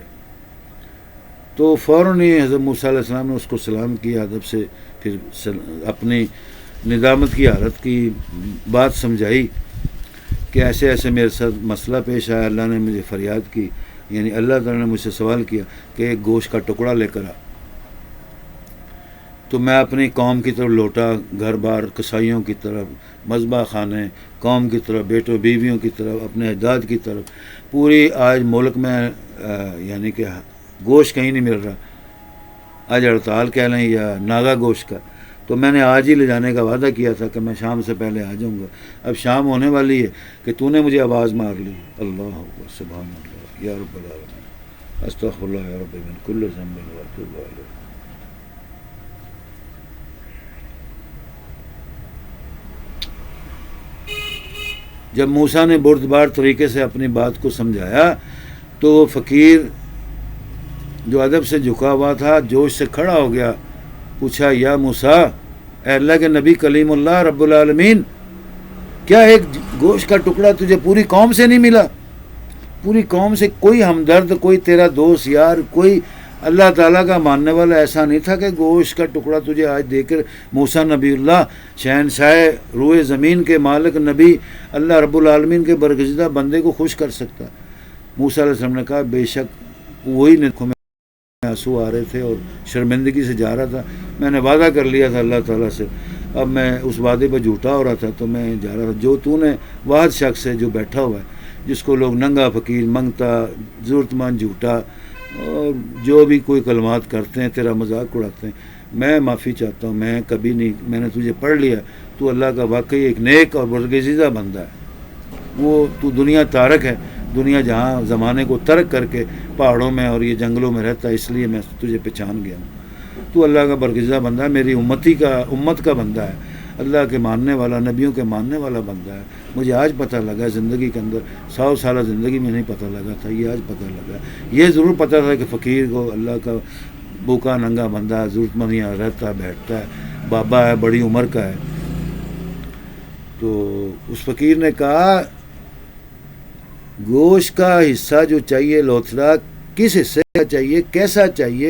تو فوراً ہی حضرت موسیٰ علیہ السلام نے اس کو سلام کیا ادب سے، پھر اپنی ندامت کی حالت کی بات سمجھائی کہ ایسے ایسے میرے ساتھ مسئلہ پیش آیا، اللہ نے مجھے فریاد کی، یعنی اللہ تعالیٰ نے مجھ سے سوال کیا کہ ایک گوشت کا ٹکڑا لے کر آ. تو میں اپنی قوم کی طرف لوٹا، گھر بار، کسائیوں کی طرف، مذبح خانے، قوم کی طرف، بیٹوں بیویوں کی طرف، اپنے اجداد کی طرف. پوری آج ملک میں یعنی کہ گوشت کہیں نہیں مل رہا، آج ہڑتال کہہ لیں یا ناگا گوشت کا. تو میں نے آج ہی لے جانے کا وعدہ کیا تھا کہ میں شام سے پہلے آ جاؤں گا. اب شام ہونے والی ہے کہ تو نے مجھے آواز مار لی. اللہ اکبر، سبحان اللہ، یا رب العالمین، استغفر اللہ یا رب من کل ذنب و اتوب الیہ. جب موسیٰ نے بردبار طریقے سے اپنی بات کو سمجھایا تو وہ فقیر جو ادب سے جھکا ہوا تھا جوش سے کھڑا ہو گیا. پوچھا، یا موسیٰ، اے اللہ کے نبی کلیم اللہ رب العالمین، کیا ایک گوشت کا ٹکڑا تجھے پوری قوم سے نہیں ملا؟ پوری قوم سے کوئی ہمدرد، کوئی تیرا دوست یار، کوئی اللہ تعالیٰ کا ماننے والا ایسا نہیں تھا کہ گوشت کا ٹکڑا تجھے آج دے کر موسیٰ نبی اللہ، شہنشاہ روئے زمین کے مالک، نبی، اللہ رب العالمین کے برگزیدہ بندے کو خوش کر سکتا؟ موسیٰ علیہ السلام نے کہا، بے شک وہی نکھوں میں آنسو آ رہے تھے اور شرمندگی سے جا رہا تھا. میں نے وعدہ کر لیا تھا اللہ تعالیٰ سے، اب میں اس وعدے پہ جھوٹا ہو رہا تھا تو میں جا رہا تھا. جو تو نے واحد شخص ہے جو بیٹھا ہوا ہے، جس کو لوگ ننگا، فقیر، منگتا، ضرورت مند، جھوٹا، اور جو بھی کوئی کلمات کرتے ہیں، تیرا مذاق اڑاتے ہیں، میں معافی چاہتا ہوں. میں کبھی نہیں، میں نے تجھے پڑھ لیا، تو اللہ کا واقعی ایک نیک اور برگزیدہ بندہ ہے. وہ تو دنیا تارک ہے، دنیا جہاں زمانے کو ترک کر کے پہاڑوں میں اور یہ جنگلوں میں رہتا ہے، اس لیے میں تجھے پہچان گیا ہوں. تو اللہ کا برگزیدہ بندہ ہے، میری امت کا بندہ ہے، اللہ کے ماننے والا، نبیوں کے ماننے والا بندہ ہے. مجھے آج پتہ لگا زندگی کے اندر، 100 سالہ زندگی میں نہیں پتہ لگا تھا، یہ آج پتہ لگا. یہ ضرور پتہ تھا کہ فقیر کو اللہ کا بھوکا ننگا بندہ ضرورت مند یہاں رہتا بیٹھتا ہے، بابا ہے بڑی عمر کا ہے. تو اس فقیر نے کہا گوشت کا حصہ جو چاہیے لوتھڑا کس حصے کا چاہیے، کیسا چاہیے،